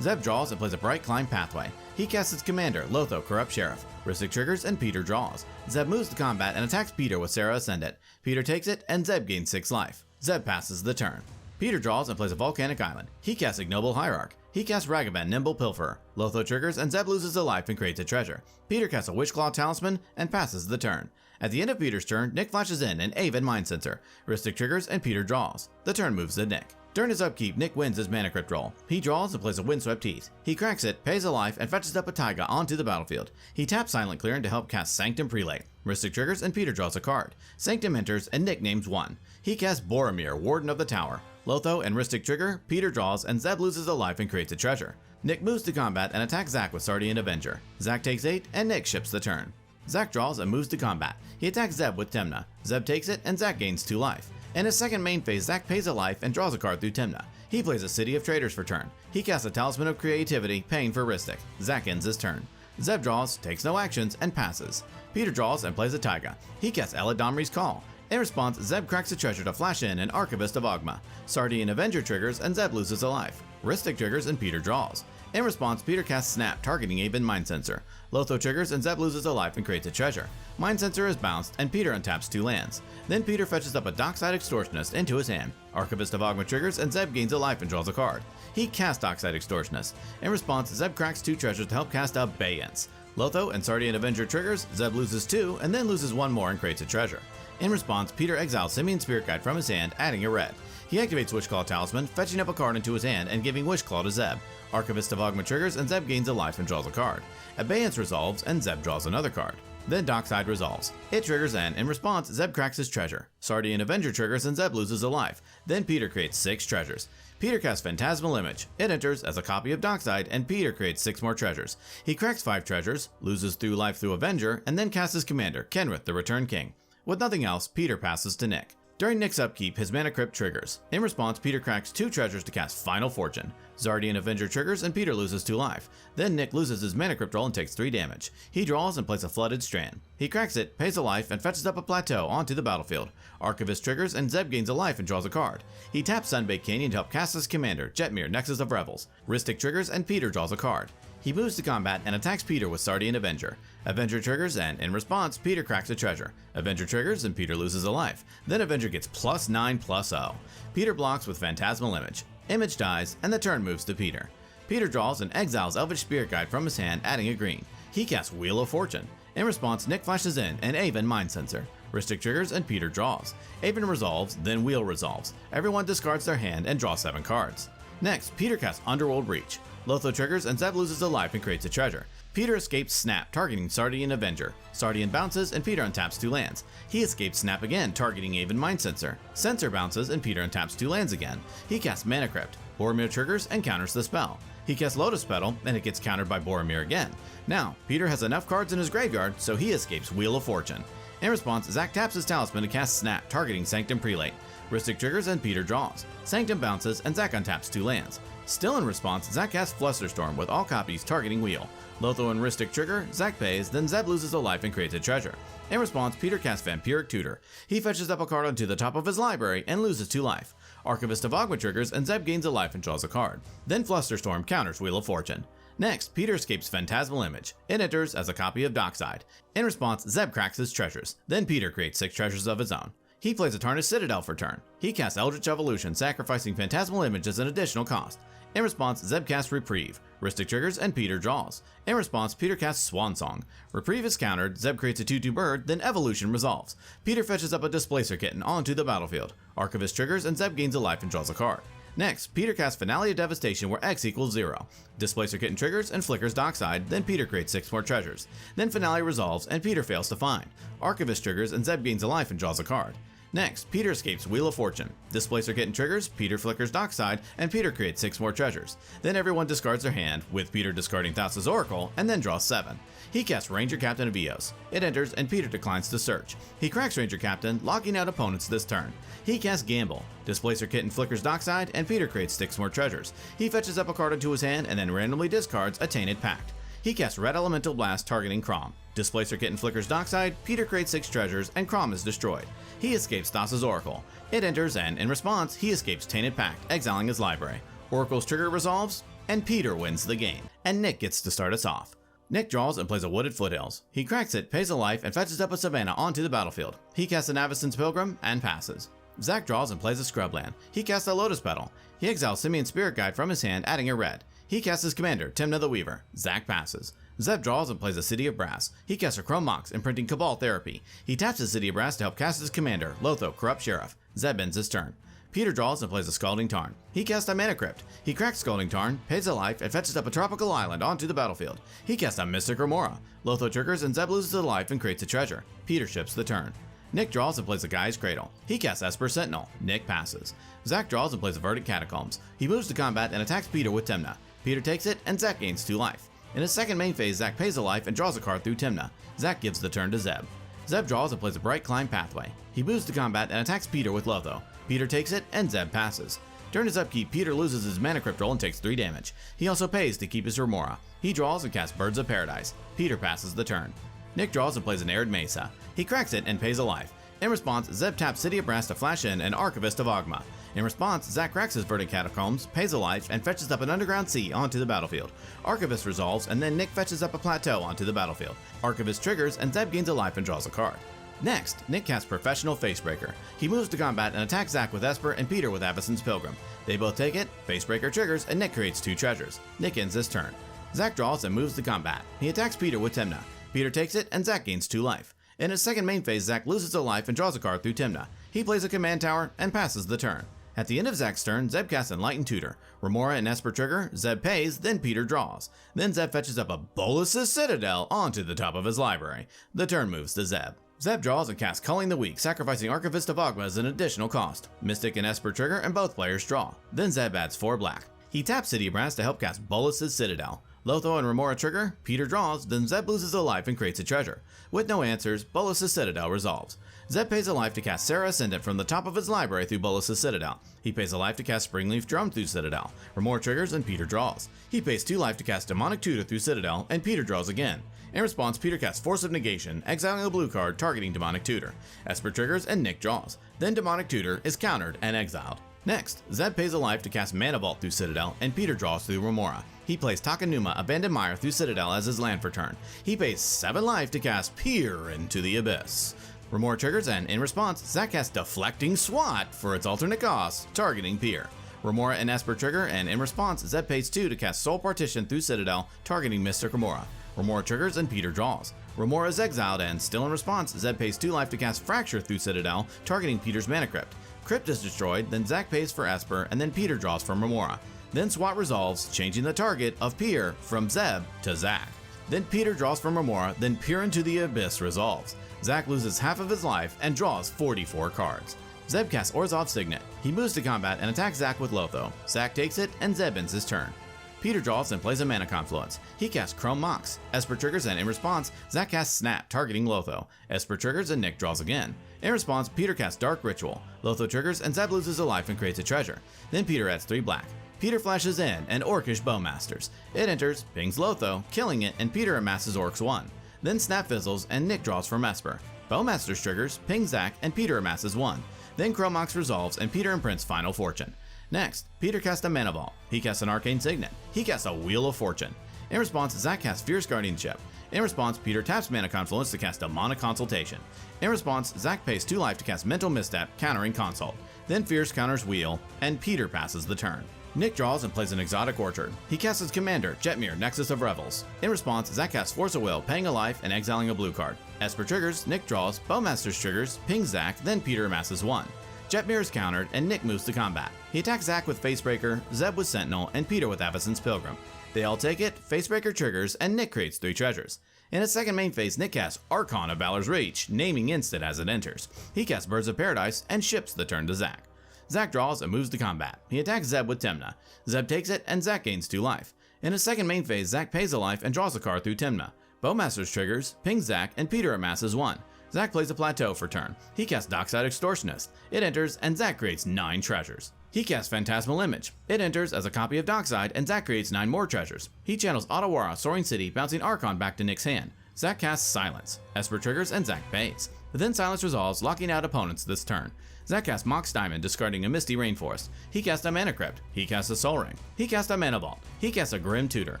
Zeb draws and plays a Bright Climb Pathway. He casts his commander, Lotho Corrupt Sheriff. Rhystic triggers and Peter draws. Zeb moves to combat and attacks Peter with Sarah Ascendant. Peter takes it, and Zeb gains 6 life. Zeb passes the turn. Peter draws and plays a Volcanic Island. He casts Ignoble Hierarch. He casts Ragavan Nimble Pilferer. Lotho triggers and Zeb loses a life and creates a treasure. Peter casts a Witchclaw Talisman and passes the turn. At the end of Peter's turn, Nick flashes in an Aven Mind Sensor. Rhystic triggers and Peter draws. The turn moves to Nick. During his upkeep, Nick wins his Mana Crypt roll. He draws and plays a Windswept Heath. He cracks it, pays a life, and fetches up a Taiga onto the battlefield. He taps Silent Clearing to help cast Sanctum Prelate. Rhystic triggers and Peter draws a card. Sanctum enters and Nick names 1. He casts Boromir, Warden of the Tower. Lotho and Rhystic trigger, Peter draws, and Zeb loses a life and creates a treasure. Nick moves to combat and attacks Zach with Sardian Avenger. Zach takes 8, and Nick ships the turn. Zach draws and moves to combat. He attacks Zeb with Timna. Zeb takes it, and Zach gains 2 life. In his second main phase, Zach pays a life and draws a card through Timna. He plays a City of Traders for turn. He casts a Talisman of Creativity, paying for Rhystic. Zach ends his turn. Zeb draws, takes no actions, and passes. Peter draws and plays a Taiga. He casts Elad Domri's Call. In response, Zeb cracks a treasure to flash in an Archivist of Ogma. Sardian Avenger triggers and Zeb loses a life. Rhystic triggers and Peter draws. In response, Peter casts Snap, targeting Aben Mind Sensor. Lotho triggers and Zeb loses a life and creates a treasure. Mind Sensor is bounced and Peter untaps 2 lands. Then Peter fetches up a Dockside Extortionist into his hand. Archivist of Ogma triggers and Zeb gains a life and draws a card. He casts Dockside Extortionist. In response, Zeb cracks 2 treasures to help cast Abeyance. Lotho and Sardian Avenger triggers, Zeb loses 2 and then loses 1 more and creates a treasure. In response, Peter exiles Simian Spirit Guide from his hand, adding a red. He activates Witchclaw Talisman, fetching up a card into his hand and giving Witchclaw to Zeb. Archivist of Ogma triggers and Zeb gains a life and draws a card. Abeyance resolves and Zeb draws another card. Then Dockside resolves. It triggers and, in response, Zeb cracks his treasure. Sardian Avenger triggers and Zeb loses a life. Then Peter creates 6 treasures. Peter casts Phantasmal Image. It enters as a copy of Dockside, and Peter creates 6 more treasures. He cracks 5 treasures, loses through life through Avenger, and then casts his commander, Kenrith the Return King. With nothing else, Peter passes to Nick. During Nick's upkeep, his Mana Crypt triggers. In response, Peter cracks 2 treasures to cast Final Fortune. Zardian Avenger triggers and Peter loses 2 life. Then Nick loses his Mana Crypt roll and takes 3 damage. He draws and plays a Flooded Strand. He cracks it, pays a life, and fetches up a Plateau onto the battlefield. Archivist triggers and Zeb gains a life and draws a card. He taps Sunbaked Canyon to help cast his commander, Jetmir Nexus of Revels. Rhystic triggers and Peter draws a card. He moves to combat and attacks Peter with Sardian Avenger. Avenger triggers and, in response, Peter cracks a treasure. Avenger triggers and Peter loses a life. Then Avenger gets +9/+0. Peter blocks with Phantasmal Image. Image dies, and the turn moves to Peter. Peter draws and exiles Elvish Spirit Guide from his hand, adding a green. He casts Wheel of Fortune. In response, Nick flashes in an Aven Mind Sensor. Rhystic triggers and Peter draws. Aven resolves, then Wheel resolves. Everyone discards their hand and draws 7 cards. Next, Peter casts Underworld Reach. Lotho triggers and Zeb loses a life and creates a treasure. Peter escapes Snap, targeting Sardian Avenger. Sardian bounces and Peter untaps 2 lands. He escapes Snap again, targeting Aven Mind Sensor. Sensor bounces and Peter untaps 2 lands again. He casts Mana Crypt. Boromir triggers and counters the spell. He casts Lotus Petal and it gets countered by Boromir again. Now, Peter has enough cards in his graveyard, so he escapes Wheel of Fortune. In response, Zach taps his Talisman to cast Snap, targeting Sanctum Prelate. Rhystic triggers and Peter draws. Sanctum bounces and Zach untaps 2 lands. Still in response, Zach casts Flusterstorm with all copies targeting Wheel. Lotho and Rhystic trigger, Zach pays, then Zeb loses a life and creates a treasure. In response, Peter casts Vampiric Tutor. He fetches up a card onto the top of his library and loses 2 life. Archivist of Ogma triggers and Zeb gains a life and draws a card. Then Flusterstorm counters Wheel of Fortune. Next, Peter escapes Phantasmal Image. It enters as a copy of Dockside. In response, Zeb cracks his treasures. Then Peter creates 6 treasures of his own. He plays a Tarnished Citadel for turn. He casts Eldritch Evolution, sacrificing Phantasmal Image as an additional cost. In response, Zeb casts Reprieve. Rhystic triggers and Peter draws. In response, Peter casts Swan Song. Reprieve is countered, Zeb creates a 2/2 bird, then Evolution resolves. Peter fetches up a Displacer Kitten onto the battlefield. Archivist triggers and Zeb gains a life and draws a card. Next, Peter casts Finale of Devastation where X equals 0. Displacer Kitten triggers and flickers Dockside, then Peter creates 6 more treasures. Then Finale resolves and Peter fails to find. Archivist triggers and Zeb gains a life and draws a card. Next, Peter escapes Wheel of Fortune. Displacer Kitten triggers, Peter flickers Dockside, and Peter creates 6 more treasures. Then everyone discards their hand, with Peter discarding Thassa's Oracle, and then draws 7. He casts Ranger Captain of Eos. It enters, and Peter declines to search. He cracks Ranger Captain, locking out opponents this turn. He casts Gamble. Displacer Kitten flickers Dockside, and Peter creates 6 more treasures. He fetches up a card into his hand, and then randomly discards a Tainted Pact. He casts Red Elemental Blast targeting Crom. Displacer Kitten flickers Dockside, Peter creates 6 treasures, and Crom is destroyed. He escapes Thassa's Oracle. It enters, and in response, he escapes Tainted Pact, exiling his library. Oracle's trigger resolves, and Peter wins the game. And Nick gets to start us off. Nick draws and plays a Wooded Foothills. He cracks it, pays a life, and fetches up a Savannah onto the battlefield. He casts an Avacyn's Pilgrim, and passes. Zach draws and plays a Scrubland. He casts a Lotus Petal. He exiles Simeon's Spirit Guide from his hand, adding a red. He casts his commander, Timna the Weaver. Zach passes. Zeb draws and plays a City of Brass. He casts a Chrome Mox, imprinting Cabal Therapy. He taps his City of Brass to help cast his commander, Lotho, Corrupt Sheriff. Zeb ends his turn. Peter draws and plays a Scalding Tarn. He casts a Mana Crypt. He cracks Scalding Tarn, pays a life, and fetches up a Tropical Island onto the battlefield. He casts a Mystic Remora. Lotho triggers and Zeb loses a life and creates a treasure. Peter ships the turn. Nick draws and plays a Gaia's Cradle. He casts Esper Sentinel. Nick passes. Zach draws and plays a Verdant Catacombs. He moves to combat and attacks Peter with Timna. Peter takes it, and Zach gains 2 life. In his second main phase, Zach pays a life and draws a card through Timna. Zach gives the turn to Zeb. Zeb draws and plays a Bright Climb Pathway. He moves to combat and attacks Peter with Lotho. Peter takes it, and Zeb passes. During his upkeep, Peter loses his Mana Crypt roll and takes 3 damage. He also pays to keep his Remora. He draws and casts Birds of Paradise. Peter passes the turn. Nick draws and plays an Arid Mesa. He cracks it and pays a life. In response, Zeb taps City of Brass to flash in an Archivist of Ogma. In response, Zach cracks his Verdant Catacombs, pays a life, and fetches up an Underground Sea onto the battlefield. Archivist resolves, and then Nick fetches up a Plateau onto the battlefield. Archivist triggers, and Zeb gains a life and draws a card. Next, Nick casts Professional Facebreaker. He moves to combat and attacks Zach with Esper and Peter with Avacyn's Pilgrim. They both take it, Facebreaker triggers, and Nick creates 2 treasures. Nick ends his turn. Zach draws and moves to combat. He attacks Peter with Timna. Peter takes it, and Zach gains 2 life. In his second main phase, Zach loses a life and draws a card through Timna. He plays a Command Tower and passes the turn. At the end of Zach's turn, Zeb casts Enlightened Tutor. Remora and Esper trigger, Zeb pays, then Peter draws. Then Zeb fetches up a Bolas's Citadel onto the top of his library. The turn moves to Zeb. Zeb draws and casts Culling the Weak, sacrificing Archivist of Ogma as an additional cost. Mystic and Esper trigger, and both players draw. Then Zeb adds 4 black. He taps City of Brass to help cast Bolas's Citadel. Lotho and Remora trigger, Peter draws, then Zeb loses a life and creates a treasure. With no answers, Bolas's Citadel resolves. Zeb pays a life to cast Serra Ascendant from the top of his library through Bolas's Citadel. He pays a life to cast Springleaf Drum through Citadel. Remora triggers, and Peter draws. He pays 2 life to cast Demonic Tutor through Citadel, and Peter draws again. In response, Peter casts Force of Negation, exiling a blue card targeting Demonic Tutor. Esper triggers, and Nick draws. Then Demonic Tutor is countered and exiled. Next, Zeb pays a life to cast Mana Vault through Citadel, and Peter draws through Remora. He plays Takanuma, Abandoned Mire through Citadel as his land for turn. He pays 7 life to cast Peer into the Abyss. Remora triggers, and in response, Zach casts Deflecting Swat for its alternate cost, targeting Peer. Remora and Esper trigger, and in response, Zeb pays 2 to cast Soul Partition through Citadel, targeting Mystic Remora. Remora triggers, and Peter draws. Remora is exiled, and still in response, Zeb pays 2 life to cast Fracture through Citadel, targeting Peter's Mana Crypt. Crypt is destroyed, then Zach pays for Esper, and then Peter draws from Remora. Then SWAT resolves, changing the target of Peer from Zeb to Zach. Then Peter draws from Remora, then Peer into the Abyss resolves. Zach loses half of his life and draws 44 cards. Zeb casts Orzhov's Signet. He moves to combat and attacks Zach with Lotho. Zach takes it, and Zeb ends his turn. Peter draws and plays a Mana Confluence. He casts Chrome Mox. Esper triggers, and in response, Zach casts Snap, targeting Lotho. Esper triggers, and Nick draws again. In response, Peter casts Dark Ritual. Lotho triggers and Zeb loses a life and creates a treasure. Then Peter adds 3 black. Peter flashes in and Orcish Bowmasters. It enters, pings Lotho, killing it, and Peter amasses Orcs 1. Then Snap fizzles and Nick draws from Esper. Bowmasters triggers, pings Zack, and Peter amasses 1. Then Chromox resolves and Peter imprints Final Fortune. Next, Peter casts a Mana Ball. He casts an Arcane Signet. He casts a Wheel of Fortune. In response, Zack casts Fierce Guardianship. In response, Peter taps Mana Confluence to cast Demonic Consultation. In response, Zack pays 2 life to cast Mental Misstep, countering Consult. Then Fierce counters Wheel, and Peter passes the turn. Nick draws and plays an Exotic Orchard. He casts his commander, Jetmir Nexus of Revels. In response, Zack casts Force of Will, paying a life and exiling a blue card. Esper triggers, Nick draws, Bowmasters triggers, pings Zack, then Peter amasses 1. Jetmir is countered, and Nick moves to combat. He attacks Zack with Facebreaker, Zeb with Sentinel, and Peter with Avacyn's Pilgrim. They all take it, Facebreaker triggers, and Nick creates 3 treasures. In his second main phase, Nick casts Archon of Valor's Reach, naming instant as it enters. He casts Birds of Paradise, and ships the turn to Zack. Zack draws and moves to combat. He attacks Zeb with Tymna. Zeb takes it, and Zack gains 2 life. In his second main phase, Zack pays a life and draws a card through Tymna. Bowmasters triggers, pings Zack, and Peter amasses 1. Zack plays a Plateau for turn. He casts Dockside Extortionist. It enters, and Zack creates 9 treasures. He casts Phantasmal Image. It enters as a copy of Dockside, and Zack creates 9 more treasures. He channels Otawara, Soaring City, bouncing Archon back to Nick's hand. Zack casts Silence. Esper triggers, and Zack pays. Then Silence resolves, locking out opponents this turn. Zack casts Mox Diamond, discarding a Misty Rainforest. He casts a Mana Crypt. He casts a Soul Ring. He casts a Mana Vault. He casts a Grim Tutor.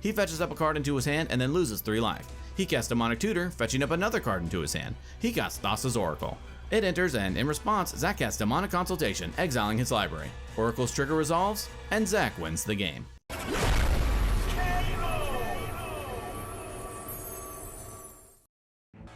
He fetches up a card into his hand and then loses 3 life. He casts Demonic Tutor, fetching up another card into his hand. He casts Thassa's Oracle. It enters, and in response, Zack casts Demonic Consultation, exiling his library. Oracle's trigger resolves, and Zack wins the game.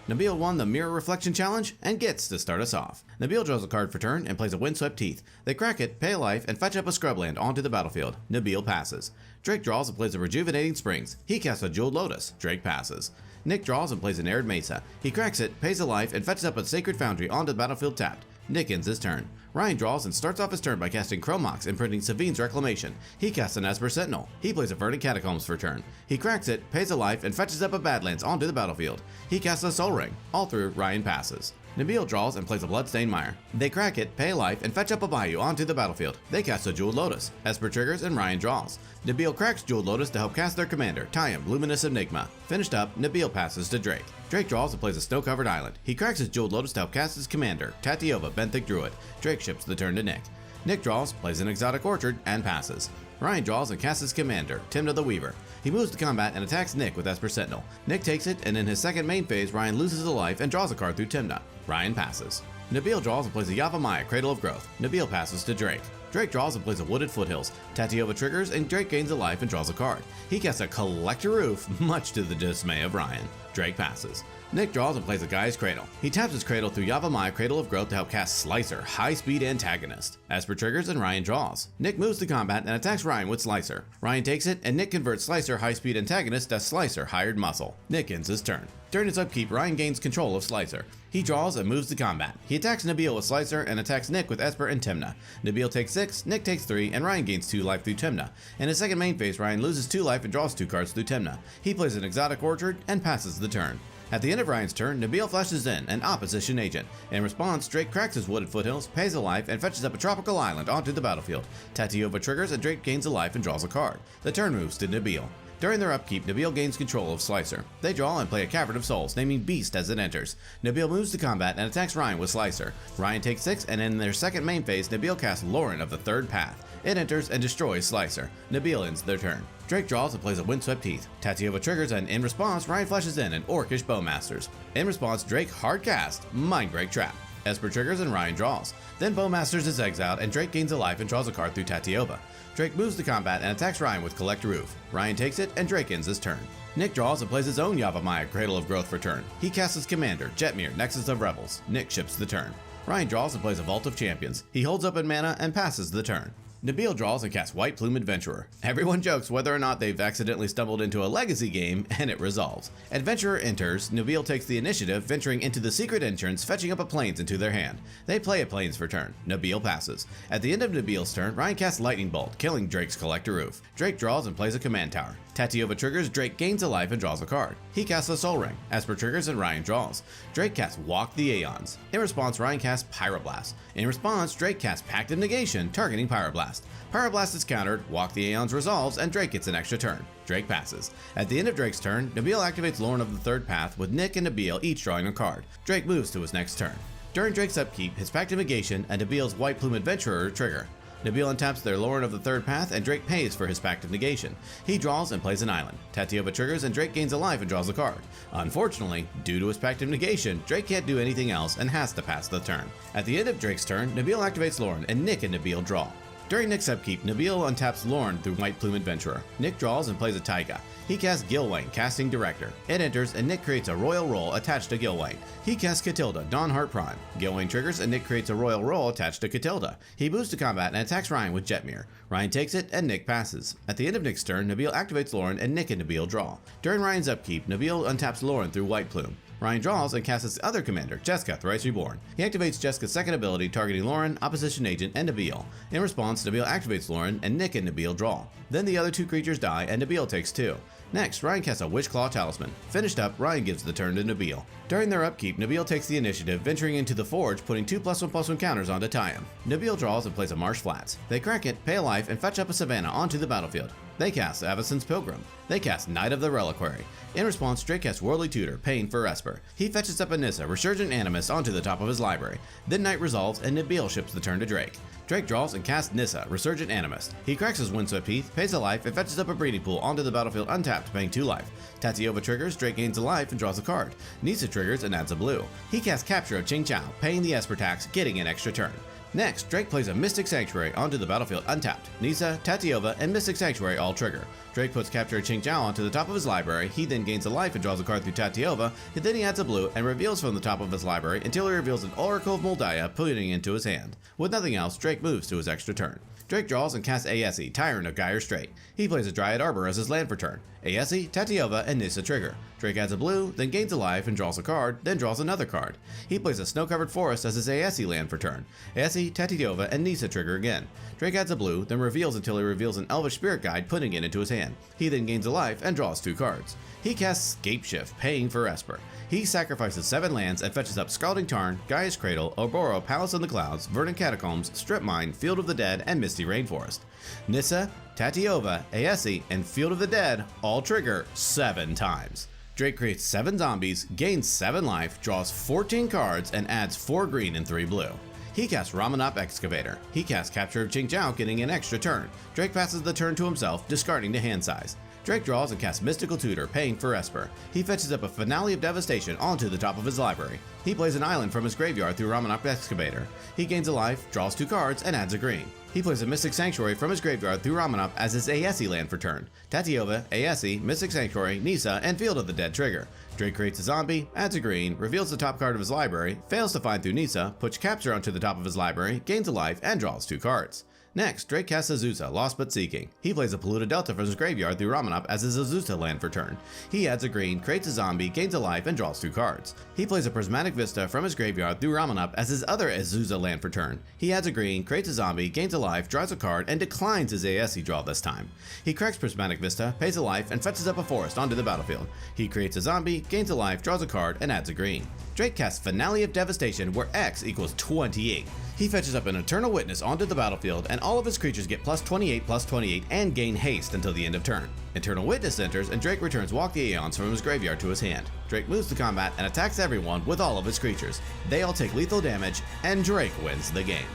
Nabil won the Mirror Reflection Challenge and gets to start us off. Nabil draws a card for turn and plays a Windswept Teeth. They crack it, pay a life, and fetch up a Scrubland onto the battlefield. Nabil passes. Drake draws and plays a Rejuvenating Springs. He casts a Jeweled Lotus. Drake passes. Nick draws and plays an Arid Mesa. He cracks it, pays a life, and fetches up a Sacred Foundry onto the battlefield tapped. Nick ends his turn. Ryan draws and starts off his turn by casting Chromox and printing Savine's Reclamation. He casts an Esper Sentinel. He plays a Verdant Catacombs for turn. He cracks it, pays a life, and fetches up a Badlands onto the battlefield. He casts a Soul Ring. All through, Ryan passes. Nabil draws and plays a Bloodstained Mire. They crack it, pay a life, and fetch up a Bayou onto the battlefield. They cast a Jeweled Lotus. Esper triggers and Ryan draws. Nabil cracks Jeweled Lotus to help cast their commander, Tayum, Luminous Enigma. Finished up, Nabil passes to Drake. Drake draws and plays a Snow-Covered Island. He cracks his Jeweled Lotus to help cast his commander, Tatiova, Benthic Druid. Drake ships the turn to Nick. Nick draws, plays an Exotic Orchard, and passes. Ryan draws and casts his commander, Tymna the Weaver. He moves to combat and attacks Nick with Esper Sentinel. Nick takes it, and in his second main phase, Ryan loses a life and draws a card through Tymna. Ryan passes. Nabil draws and plays a Yavimaya, Cradle of Growth. Nabil passes to Drake. Drake draws and plays a Wooded Foothills. Tatiova triggers, and Drake gains a life and draws a card. He casts a Collector Roof, much to the dismay of Ryan. Drake passes. Nick draws and plays a Gaia's Cradle. He taps his Cradle through Yavimaya, Cradle of Growth to help cast Slicer, High-Speed Antagonist. Esper triggers and Ryan draws. Nick moves to combat and attacks Ryan with Slicer. Ryan takes it, and Nick converts Slicer, High-Speed Antagonist to Slicer, Hired Muscle. Nick ends his turn. During his upkeep, Ryan gains control of Slicer. He draws and moves to combat. He attacks Nabil with Slicer and attacks Nick with Esper and Tymna. Nabil takes 6, Nick takes 3, and Ryan gains 2 life through Tymna. In his second main phase, Ryan loses 2 life and draws 2 cards through Tymna. He plays an Exotic Orchard and passes the turn. At the end of Ryan's turn, Nabil flashes in an Opposition Agent. In response, Drake cracks his Wooded Foothills, pays a life, and fetches up a Tropical Island onto the battlefield. Tatiova triggers, and Drake gains a life and draws a card. The turn moves to Nabil. During their upkeep, Nabil gains control of Slicer. They draw and play a Cavern of Souls, naming Beast as it enters. Nabil moves to combat and attacks Ryan with Slicer. Ryan takes 6, and in their second main phase, Nabil casts Lauren of the Third Path. It enters and destroys Slicer. Nabil ends their turn. Drake draws and plays a Windswept Teeth. Tatiova triggers, and in response, Ryan flashes in an Orcish Bowmasters. In response, Drake hard cast Mindbreak Trap. Esper triggers and Ryan draws. Then Bowmasters is exiled, and Drake gains a life and draws a card through Tatiova. Drake moves to combat and attacks Ryan with Collect Roof. Ryan takes it, and Drake ends his turn. Nick draws and plays his own Yavimaya, Cradle of Growth for turn. He casts his commander, Jetmir, Nexus of Revels. Nick ships the turn. Ryan draws and plays a Vault of Champions. He holds up in mana and passes the turn. Nabil draws and casts White Plume Adventurer. Everyone jokes whether or not they've accidentally stumbled into a legacy game, and it resolves. Adventurer enters, Nabil takes the initiative, venturing into the secret entrance, fetching up a Plains into their hand. They play a Plains for turn. Nabil passes. At the end of Nabil's turn, Ryan casts Lightning Bolt, killing Drake's Collector Roof. Drake draws and plays a Command Tower. Tatiova triggers, Drake gains a life and draws a card. He casts a Soul Ring. Esper triggers and Ryan draws. Drake casts Walk the Aeons. In response, Ryan casts Pyroblast. In response, Drake casts Pact of Negation, targeting Pyroblast. Pyroblast is countered, Walk the Aeons resolves, and Drake gets an extra turn. Drake passes. At the end of Drake's turn, Nabil activates Lauren of the Third Path, with Nick and Nabil each drawing a card. Drake moves to his next turn. During Drake's upkeep, his Pact of Negation and Nabil's White Plume Adventurer trigger. Nabil untaps their Lauren of the Third Path, and Drake pays for his Pact of Negation. He draws and plays an island. Tatiova triggers, and Drake gains a life and draws a card. Unfortunately, due to his Pact of Negation, Drake can't do anything else and has to pass the turn. At the end of Drake's turn, Nabil activates Lauren, and Nick and Nabil draw. During Nick's upkeep, Nabil untaps Lauren through White Plume Adventurer. Nick draws and plays a Taiga. He casts Gilwain, casting Director. It enters, and Nick creates a Royal Roll attached to Gilwain. He casts Catilda, Dawnheart Prime. Gilwain triggers, and Nick creates a Royal Roll attached to Catilda. He moves to combat and attacks Ryan with Jetmir. Ryan takes it, and Nick passes. At the end of Nick's turn, Nabil activates Lauren, and Nick and Nabil draw. During Ryan's upkeep, Nabil untaps Lauren through White Plume. Ryan draws and casts his other commander, Jeska, Thrice Reborn. He activates Jeska's second ability, targeting Lauren, Opposition Agent, and Nabil. In response, Nabil activates Lauren, and Nick and Nabil draw. Then the other two creatures die, and Nabil takes 2. Next, Ryan casts a Witchclaw Talisman. Finished up, Ryan gives the turn to Nabil. During their upkeep, Nabil takes the initiative, venturing into the Forge, putting 2+1/+1 counters onto Tayam. Nabil draws and plays a Marsh Flats. They crack it, pay a life, and fetch up a Savannah onto the battlefield. They cast Avacyn's Pilgrim. They cast Knight of the Reliquary. In response, Drake casts Worldly Tutor, paying for Esper. He fetches up a Nissa, Resurgent Animus, onto the top of his library. Then Knight resolves, and Nabil ships the turn to Drake. Drake draws and casts Nissa, Resurgent Animus. He cracks his Windswept Heath, pays a life, and fetches up a Breeding Pool onto the battlefield untapped, paying 2 life. Tatiova triggers, Drake gains a life and draws a card. Nissa triggers and adds a blue. He casts Capture of Qing Chao, paying the Esper tax, getting an extra turn. Next, Drake plays a Mystic Sanctuary onto the battlefield untapped. Nissa, Tatiova, and Mystic Sanctuary all trigger. Drake puts Capture of Qing Chao onto the top of his library. He then gains a life and draws a card through Tatiova, and then he adds a blue and reveals from the top of his library until he reveals an Oracle of Moldiah, putting it into his hand. With nothing else, Drake moves to his extra turn. Drake draws and casts Aesi, Tyrant of Gyre Strait. He plays a Dryad Arbor as his land for turn. Aesi, Tatiova, and Nissa trigger. Drake adds a blue, then gains a life and draws a card, then draws another card. He plays a Snow-Covered Forest as his Aesi land for turn. Aesi, Tatiova, and Nissa trigger again. Drake adds a blue, then reveals until he reveals an Elvish Spirit Guide, putting it into his hand. He then gains a life and draws 2 cards. He casts Scapeshift, paying for Esper. He sacrifices 7 lands and fetches up Scalding Tarn, Gaia's Cradle, Oboro, Palace in the Clouds, Verdant Catacombs, Strip Mine, Field of the Dead, and Misty Rainforest. Nissa, Tatiova, Aesi, and Field of the Dead all trigger 7 times. Drake creates 7 zombies, gains 7 life, draws 14 cards, and adds 4 green and 3 blue. He casts Ramanop Excavator. He casts Capture of Qing Chao, getting an extra turn. Drake passes the turn to himself, discarding to hand size. Drake draws and casts Mystical Tutor, paying for Esper. He fetches up a Finale of Devastation onto the top of his library. He plays an island from his graveyard through Ramanop Excavator. He gains a life, draws 2 cards, and adds a green. He plays a Mystic Sanctuary from his graveyard through Ramanop as his Aesi land for turn. Tatiova, Aesi, Mystic Sanctuary, Nissa, and Field of the Dead trigger. Drake creates a zombie, adds a green, reveals the top card of his library, fails to find through Nissa, puts Capture onto the top of his library, gains a life, and draws 2 cards. Next, Drake casts Azusa, Lost But Seeking. He plays a Polluted Delta from his graveyard through Ramanop as his Azusa land for turn. He adds a green, creates a zombie, gains a life, and draws 2 cards. He plays a Prismatic Vista from his graveyard through Ramanop as his other Azusa land for turn. He adds a green, creates a zombie, gains a life, draws a card, and declines his Aesi draw this time. He cracks Prismatic Vista, pays a life, and fetches up a forest onto the battlefield. He creates a zombie, gains a life, draws a card, and adds a green. Drake casts Finale of Devastation, where X equals 28. He fetches up an Eternal Witness onto the battlefield, and all of his creatures get +28/+28 and gain haste until the end of turn. Eternal Witness enters, and Drake returns Walk the Aeons from his graveyard to his hand. Drake moves to combat and attacks everyone with all of his creatures. They all take lethal damage, and Drake wins the game.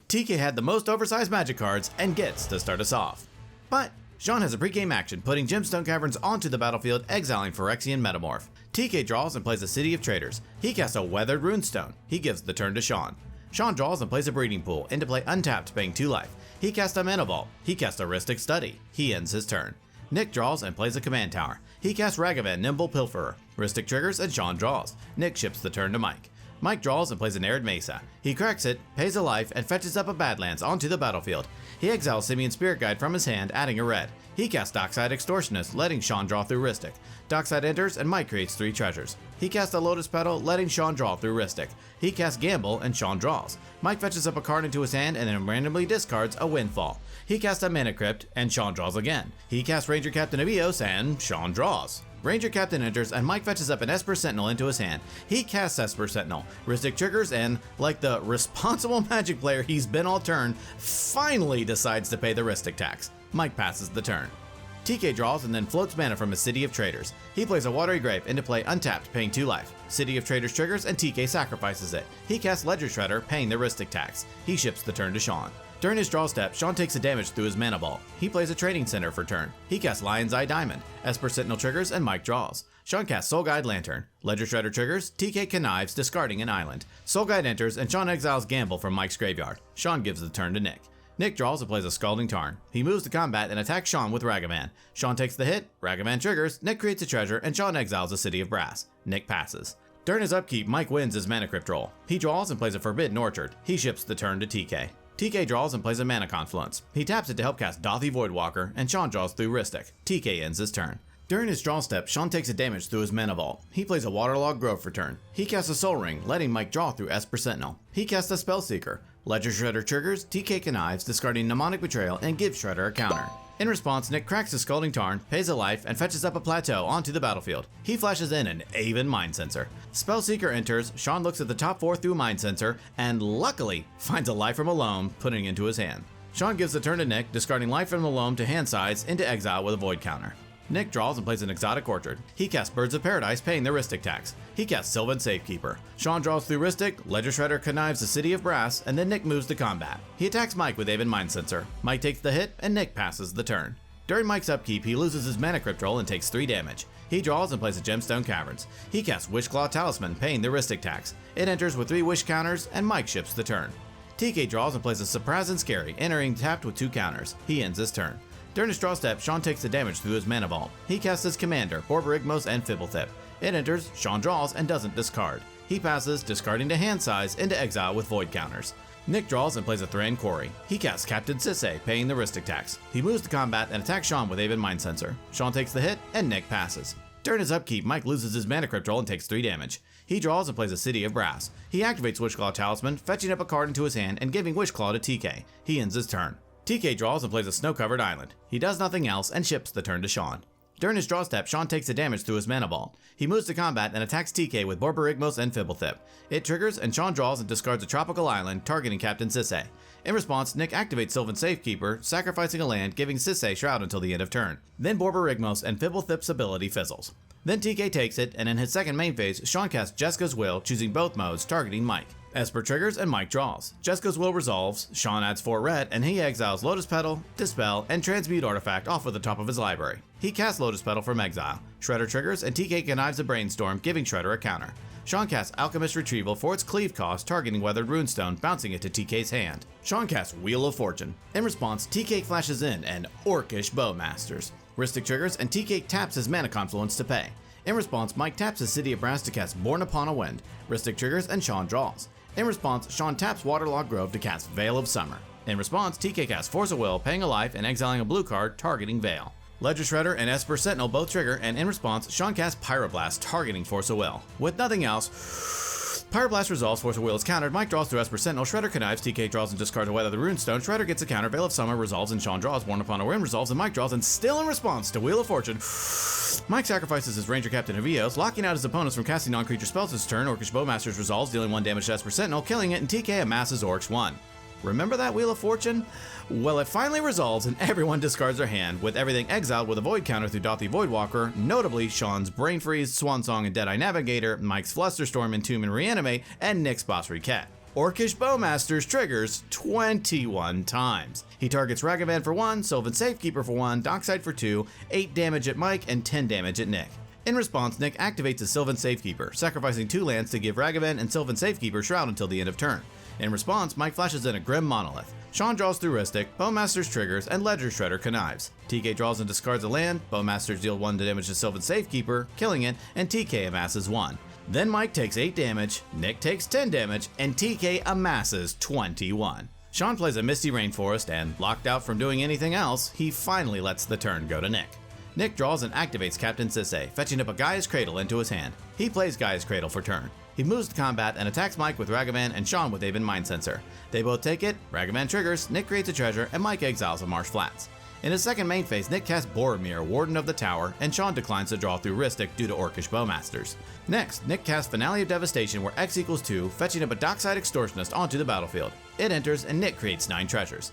TK had the most oversized Magic cards and gets to start us off. But Sean has a pregame action, putting Gemstone Caverns onto the battlefield, exiling Phyrexian Metamorph. TK draws and plays a City of Traders. He casts a Weathered Runestone. He gives the turn to Sean. Sean draws and plays a Breeding Pool, into play untapped, paying 2 life. He casts a Mana Vault. He casts a Rhystic Study. He ends his turn. Nick draws and plays a Command Tower. He casts Ragavan, Nimble Pilferer. Rhystic triggers and Sean draws. Nick ships the turn to Mike. Mike draws and plays an Arid Mesa. He cracks it, pays a life, and fetches up a Badlands onto the battlefield. He exiles Simeon Spirit Guide from his hand, adding a red. He casts Dockside Extortionist, letting Sean draw through Rhystic. Dockside enters, and Mike creates 3 treasures. He casts a Lotus Petal, letting Sean draw through Rhystic. He casts Gamble, and Sean draws. Mike fetches up a card into his hand and then randomly discards a Windfall. He casts a Mana Crypt, and Sean draws again. He casts Ranger Captain of Eos, and Sean draws. Ranger Captain enters, and Mike fetches up an Esper Sentinel into his hand. He casts Esper Sentinel. Rhystic triggers, and, like the responsible Magic player he's been all turn, finally decides to pay the Rhystic tax. Mike passes the turn. TK draws and then floats mana from his City of Traders. He plays a Watery Grave into play untapped, paying 2 life. City of Traders triggers, and TK sacrifices it. He casts Ledger Shredder, paying the Rhystic tax. He ships the turn to Sean. During his draw step, Sean takes a damage through his Mana Ball. He plays a Trading Center for turn. He casts Lion's Eye Diamond. Esper Sentinel triggers, and Mike draws. Sean casts Soul Guide Lantern. Ledger Shredder triggers, TK connives, discarding an island. Soul Guide enters, and Sean exiles Gamble from Mike's graveyard. Sean gives the turn to Nick. Nick draws and plays a Scalding Tarn. He moves to combat and attacks Sean with Ragavan. Sean takes the hit, Ragavan triggers, Nick creates a treasure, and Sean exiles a City of Brass. Nick passes. During his upkeep, Mike wins his Mana Crypt roll. He draws and plays a Forbidden Orchard. He ships the turn to TK. TK draws and plays a Mana Confluence. He taps it to help cast Dothy Voidwalker, and Sean draws through Rhystic. TK ends his turn. During his draw step, Sean takes a damage through his Mana Vault. He plays a Waterlogged Grove for turn. He casts a Soul Ring, letting Mike draw through Esper Sentinel. He casts a Spellseeker. Ledger Shredder triggers, TK connives, discarding Mnemonic Betrayal, and gives Shredder a counter. In response, Nick cracks his Scalding Tarn, pays a life, and fetches up a Plateau onto the battlefield. He flashes in an Aven Mind Sensor. Spellseeker enters, Sean looks at the top 4 through Mind Sensor, and luckily finds a life from Alone, putting it into his hand. Sean gives the turn to Nick, discarding life from Alone to hand size into exile with a Void counter. Nick draws and plays an Exotic Orchard. He casts Birds of Paradise, paying the Rhystic tax. He casts Sylvan Safekeeper. Sean draws through Rhystic, Ledger Shredder connives the City of Brass, and then Nick moves to combat. He attacks Mike with Aven Mind Sensor. Mike takes the hit, and Nick passes the turn. During Mike's upkeep, he loses his Mana Crypt roll and takes 3 damage. He draws and plays a Gemstone Caverns. He casts Wishclaw Talisman, paying the Rhystic tax. It enters with 3 wish counters, and Mike ships the turn. TK draws and plays a Surprise and Scary, entering tapped with 2 counters. He ends his turn. During his draw step, Sean takes the damage through his Mana Vault. He casts his Commander, Borborygmos and Fibblethip. It enters, Sean draws, and doesn't discard. He passes, discarding to hand size, into exile with Void counters. Nick draws and plays a Thran Quarry. He casts Captain Sisay, paying the Rhystic tax. He moves to combat and attacks Sean with Aven Mind Sensor. Sean takes the hit, and Nick passes. During his upkeep, Mike loses his Mana Crypt roll and takes 3 damage. He draws and plays a City of Brass. He activates Wishclaw Talisman, fetching up a card into his hand and giving Wishclaw to TK. He ends his turn. TK draws and plays a Snow-Covered Island. He does nothing else and ships the turn to Sean. During his draw step, Sean takes a damage through his Mana Ball. He moves to combat and attacks TK with Borborygmos and Fibblethip. It triggers, and Sean draws and discards a tropical island, targeting Captain Sisay. In response, Nick activates Sylvan Safekeeper, sacrificing a land, giving Sisay Shroud until the end of turn. Then Borborygmos and Fibblethip's ability fizzles. Then TK takes it, and in his second main phase, Sean casts Jeska's Will, choosing both modes, targeting Mike. Esper triggers, and Mike draws. Jeska's Will resolves, Sean adds 4 red, and he exiles Lotus Petal, Dispel, and Transmute Artifact off of the top of his library. He casts Lotus Petal from exile. Shredder triggers, and TK connives a Brainstorm, giving Shredder a counter. Sean casts Alchemist Retrieval for its cleave cost, targeting Weathered Runestone, bouncing it to TK's hand. Sean casts Wheel of Fortune. In response, TK flashes in and Orcish Bowmasters. Rhystic triggers, and TK taps his Mana Confluence to pay. In response, Mike taps his City of Brass to cast Born Upon a Wind. Rhystic triggers, and Sean draws. In response, Sean taps Waterlogged Grove to cast Veil of Summer. In response, TK casts Force of Will, paying a life and exiling a blue card, targeting Veil. Ledger Shredder and Esper Sentinel both trigger, and in response, Sean casts Pyroblast, targeting Force of Will. With nothing else, Pyroblast resolves, Force of Will is countered, Mike draws through Esper Sentinel, Shredder connives, TK draws and discards a Weather the Runestone, Shredder gets a counter, Veil of Summer resolves, and Sean draws, Born Upon a Wind resolves, and Mike draws, and still in response to Wheel of Fortune, Mike sacrifices his Ranger Captain of Eos, locking out his opponents from casting non-creature spells this turn. Orcish Bowmasters resolves, dealing 1 damage to Esper Sentinel, killing it, and TK amasses Orcs 1. Remember that Wheel of Fortune? Well, it finally resolves and everyone discards their hand, with everything exiled with a Void counter through Dothy Voidwalker, notably Sean's Brain Freeze, Swan Song and Deadeye Navigator, Mike's Flusterstorm, Entomb and Reanimate, and Nick's Boss Recat. Orcish Bowmasters triggers 21 times. He targets Ragavan for 1, Sylvan Safekeeper for 1, Dockside for 2, 8 damage at Mike, and 10 damage at Nick. In response, Nick activates his Sylvan Safekeeper, sacrificing 2 lands to give Ragavan and Sylvan Safekeeper Shroud until the end of turn. In response, Mike flashes in a Grim Monolith. Sean draws through Rhystic, Bowmasters triggers, and Ledger Shredder connives. TK draws and discards a land, Bowmasters deal 1 damage to Sylvan Safekeeper, killing it, and TK amasses 1. Then Mike takes 8 damage, Nick takes 10 damage, and TK amasses 21. Sean plays a Misty Rainforest and, locked out from doing anything else, he finally lets the turn go to Nick. Nick draws and activates Captain Sisay, fetching up a Gaia's Cradle into his hand. He plays Gaia's Cradle for turn. He moves to combat and attacks Mike with Ragavan and Sean with Aven Mind Sensor. They both take it, Ragavan triggers, Nick creates a treasure, and Mike exiles a Marsh Flats. In his second main phase, Nick casts Boromir, Warden of the Tower, and Sean declines to draw through Rhystic due to Orcish Bowmasters. Next, Nick casts Finale of Devastation where X equals 2, fetching up a Dockside Extortionist onto the battlefield. It enters and Nick creates 9 treasures.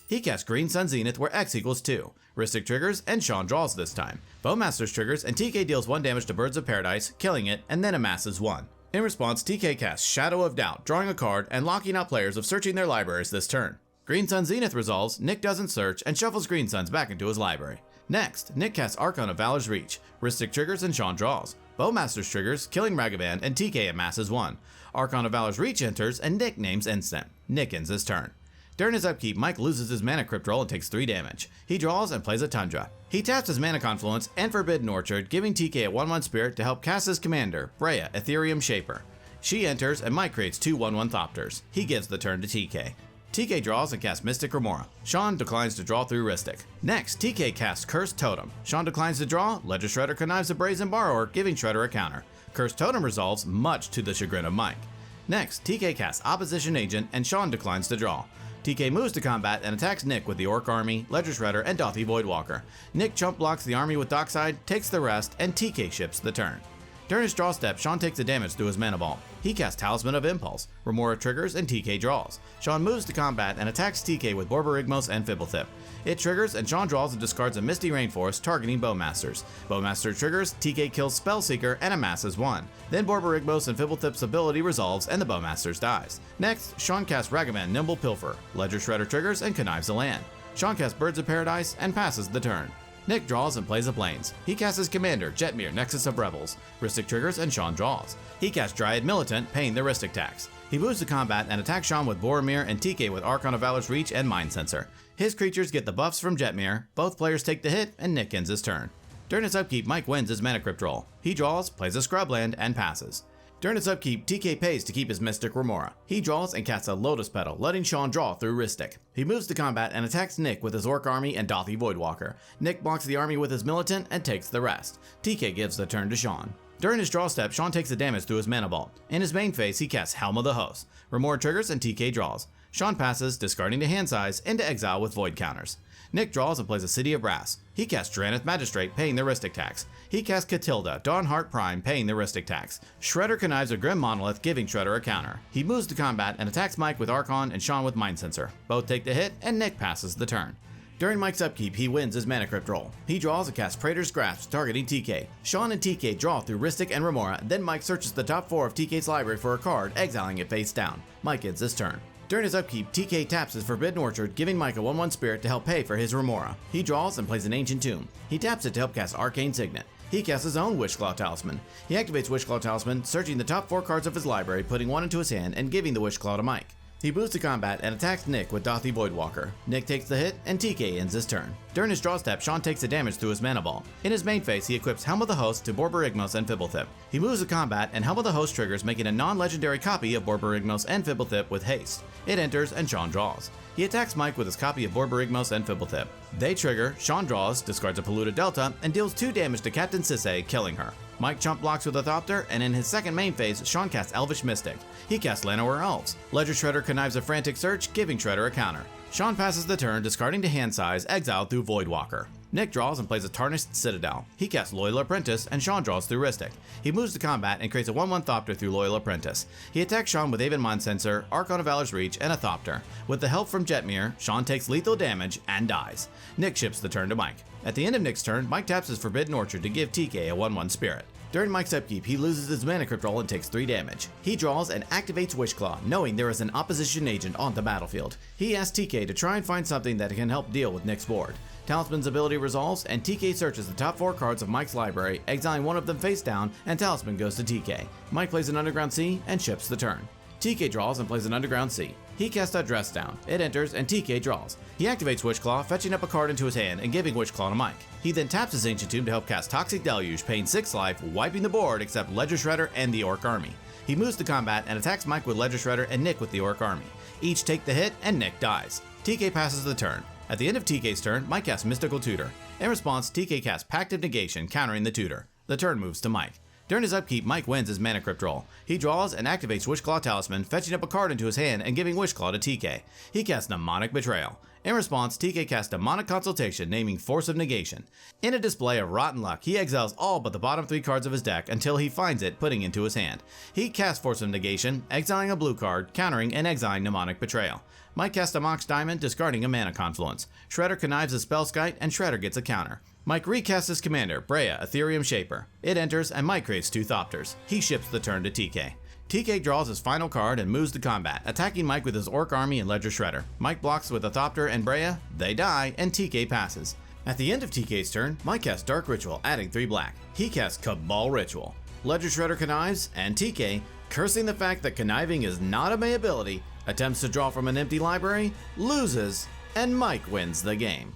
He casts Green Sun Zenith where X equals 2. Rhystic triggers and Sean draws this time. Bowmasters triggers and TK deals 1 damage to Birds of Paradise, killing it, and then amasses 1. In response, TK casts Shadow of Doubt, drawing a card and locking out players of searching their libraries this turn. Green Sun Zenith resolves, Nick doesn't search, and shuffles Green Suns back into his library. Next, Nick casts Archon of Valor's Reach. Rhystic triggers and Sean draws. Bowmasters triggers, killing Ragavan, and TK amasses 1. Archon of Valor's Reach enters, and Nick names instant. Nick ends his turn. During his upkeep, Mike loses his Mana Crypt roll and takes 3 damage. He draws and plays a Tundra. He taps his Mana Confluence and Forbidden Orchard, giving TK a 1/1 spirit to help cast his commander, Breya, Ethereum Shaper. She enters and Mike creates 2 1/1 Thopters. He gives the turn to TK. TK draws and casts Mystic Remora. Sean declines to draw through Rhystic. Next, TK casts Cursed Totem. Sean declines to draw, Ledger Shredder connives a Brazen Borrower, giving Shredder a counter. Cursed Totem resolves, much to the chagrin of Mike. Next, TK casts Opposition Agent and Sean declines to draw. TK moves to combat and attacks Nick with the Orc Army, Ledger Shredder, and Dothy Voidwalker. Nick chump blocks the army with Dockside, takes the rest, and TK ships the turn. During his draw step, Sean takes the damage through his Mana Vault. He casts Talisman of Impulse. Remora triggers and TK draws. Sean moves to combat and attacks TK with Borborygmos and Fibblethip. It triggers and Sean draws and discards a Misty Rainforest targeting Bowmasters. Bowmaster triggers, TK kills Spellseeker and amasses 1. Then Borborygmos and Fibblethip's ability resolves and the Bowmasters dies. Next, Sean casts Ragavan Nimble Pilfer. Ledger Shredder triggers and connives a land. Sean casts Birds of Paradise and passes the turn. Nick draws and plays a Plains. He casts his commander, Jetmir Nexus of Revels. Rhystic triggers and Sean draws. He casts Dryad Militant, paying the Rhystic tax. He moves to combat and attacks Sean with Boromir and TK with Archon of Valor's Reach and Mind Sensor. His creatures get the buffs from Jetmir, both players take the hit, and Nick ends his turn. During his upkeep, Mike wins his Mana Crypt roll. He draws, plays a Scrubland, and passes. During his upkeep, TK pays to keep his Mystic Remora. He draws and casts a Lotus Petal, letting Sean draw through Rhystic. He moves to combat and attacks Nick with his Orc Army and Dothy Voidwalker. Nick blocks the army with his Militant and takes the rest. TK gives the turn to Sean. During his draw step, Sean takes the damage through his Mana Vault. In his main phase, he casts Helm of the Host. Remora triggers and TK draws. Sean passes, discarding to hand size, into exile with Void counters. Nick draws and plays a City of Brass. He casts Drannith Magistrate, paying the Rhystic tax. He casts Catilda, Dawnheart Prime, paying the Rhystic tax. Shredder connives a Grim Monolith, giving Shredder a counter. He moves to combat and attacks Mike with Archon and Sean with Mind Sensor. Both take the hit, and Nick passes the turn. During Mike's upkeep, he wins his Mana Crypt roll. He draws and casts Praetor's Grasp, targeting TK. Sean and TK draw through Rhystic and Remora, then Mike searches the top 4 of TK's library for a card, exiling it face down. Mike ends his turn. During his upkeep, TK taps his Forbidden Orchard, giving Mike a 1/1 spirit to help pay for his Remora. He draws and plays an Ancient Tomb. He taps it to help cast Arcane Signet. He casts his own Wishclaw Talisman. He activates Wishclaw Talisman, searching the top 4 cards of his library, putting 1 into his hand, and giving the Wishclaw to Mike. He moves to combat and attacks Nick with Dothy Voidwalker. Nick takes the hit, and TK ends his turn. During his draw step, Sean takes the damage through his Mana Ball. In his main phase, he equips Helm of the Host to Borborygmos and Fibblethip. He moves to combat, and Helm of the Host triggers, making a non-legendary copy of Borborygmos and Fibblethip with haste. It enters, and Sean draws. He attacks Mike with his copy of Borborygmos and Fibblethip. They trigger, Sean draws, discards a Polluted Delta, and deals 2 damage to Captain Sisay, killing her. Mike chump blocks with a Thopter, and in his second main phase, Sean casts Elvish Mystic. He casts Llanowar Elves. Ledger Shredder connives a Frantic Search, giving Shredder a counter. Sean passes the turn, discarding to hand size, exiled through Voidwalker. Nick draws and plays a Tarnished Citadel. He casts Loyal Apprentice, and Sean draws through Rhystic. He moves to combat and creates a 1/1 Thopter through Loyal Apprentice. He attacks Sean with Aven Mind Sensor, Archon of Valor's Reach, and a Thopter. With the help from Jetmir, Sean takes lethal damage and dies. Nick ships the turn to Mike. At the end of Nick's turn, Mike taps his Forbidden Orchard to give TK a 1/1 spirit. During Mike's upkeep, he loses his Mana Crypt roll and takes 3 damage. He draws and activates Wishclaw, knowing there is an opposition agent on the battlefield. He asks TK to try and find something that can help deal with Nick's board. Talisman's ability resolves, and TK searches the top 4 cards of Mike's library, exiling one of them face down, and Talisman goes to TK. Mike plays an Underground Sea and ships the turn. TK draws and plays an Underground Sea. He casts a Dress Down. It enters and TK draws. He activates Witchclaw, fetching up a card into his hand and giving Witchclaw to Mike. He then taps his Ancient Tomb to help cast Toxic Deluge, paying 6 life, wiping the board except Ledger Shredder and the Orc Army. He moves to combat and attacks Mike with Ledger Shredder and Nick with the Orc Army. Each take the hit and Nick dies. TK passes the turn. At the end of TK's turn, Mike casts Mystical Tutor. In response, TK casts Pact of Negation, countering the Tutor. The turn moves to Mike. During his upkeep, Mike wins his Mana Crypt roll. He draws and activates Witchclaw Talisman, fetching up a card into his hand and giving Witchclaw to TK. He casts Mnemonic Betrayal. In response, TK casts Demonic Consultation, naming Force of Negation. In a display of rotten luck, he exiles all but the bottom 3 cards of his deck until he finds it, putting into his hand. He casts Force of Negation, exiling a blue card, countering and exiling Mnemonic Betrayal. Mike casts a Mox Diamond, discarding a Mana Confluence. Shredder connives a Spellskite, and Shredder gets a counter. Mike recasts his commander, Brea, Ethereum Shaper. It enters, and Mike creates 2 Thopters. He ships the turn to TK. TK draws his final card and moves to combat, attacking Mike with his Orc Army and Ledger Shredder. Mike blocks with a Thopter and Brea, they die, and TK passes. At the end of TK's turn, Mike casts Dark Ritual, adding 3 black. He casts Cabal Ritual. Ledger Shredder connives, and TK, cursing the fact that conniving is not a May ability, attempts to draw from an empty library, loses, and Mike wins the game.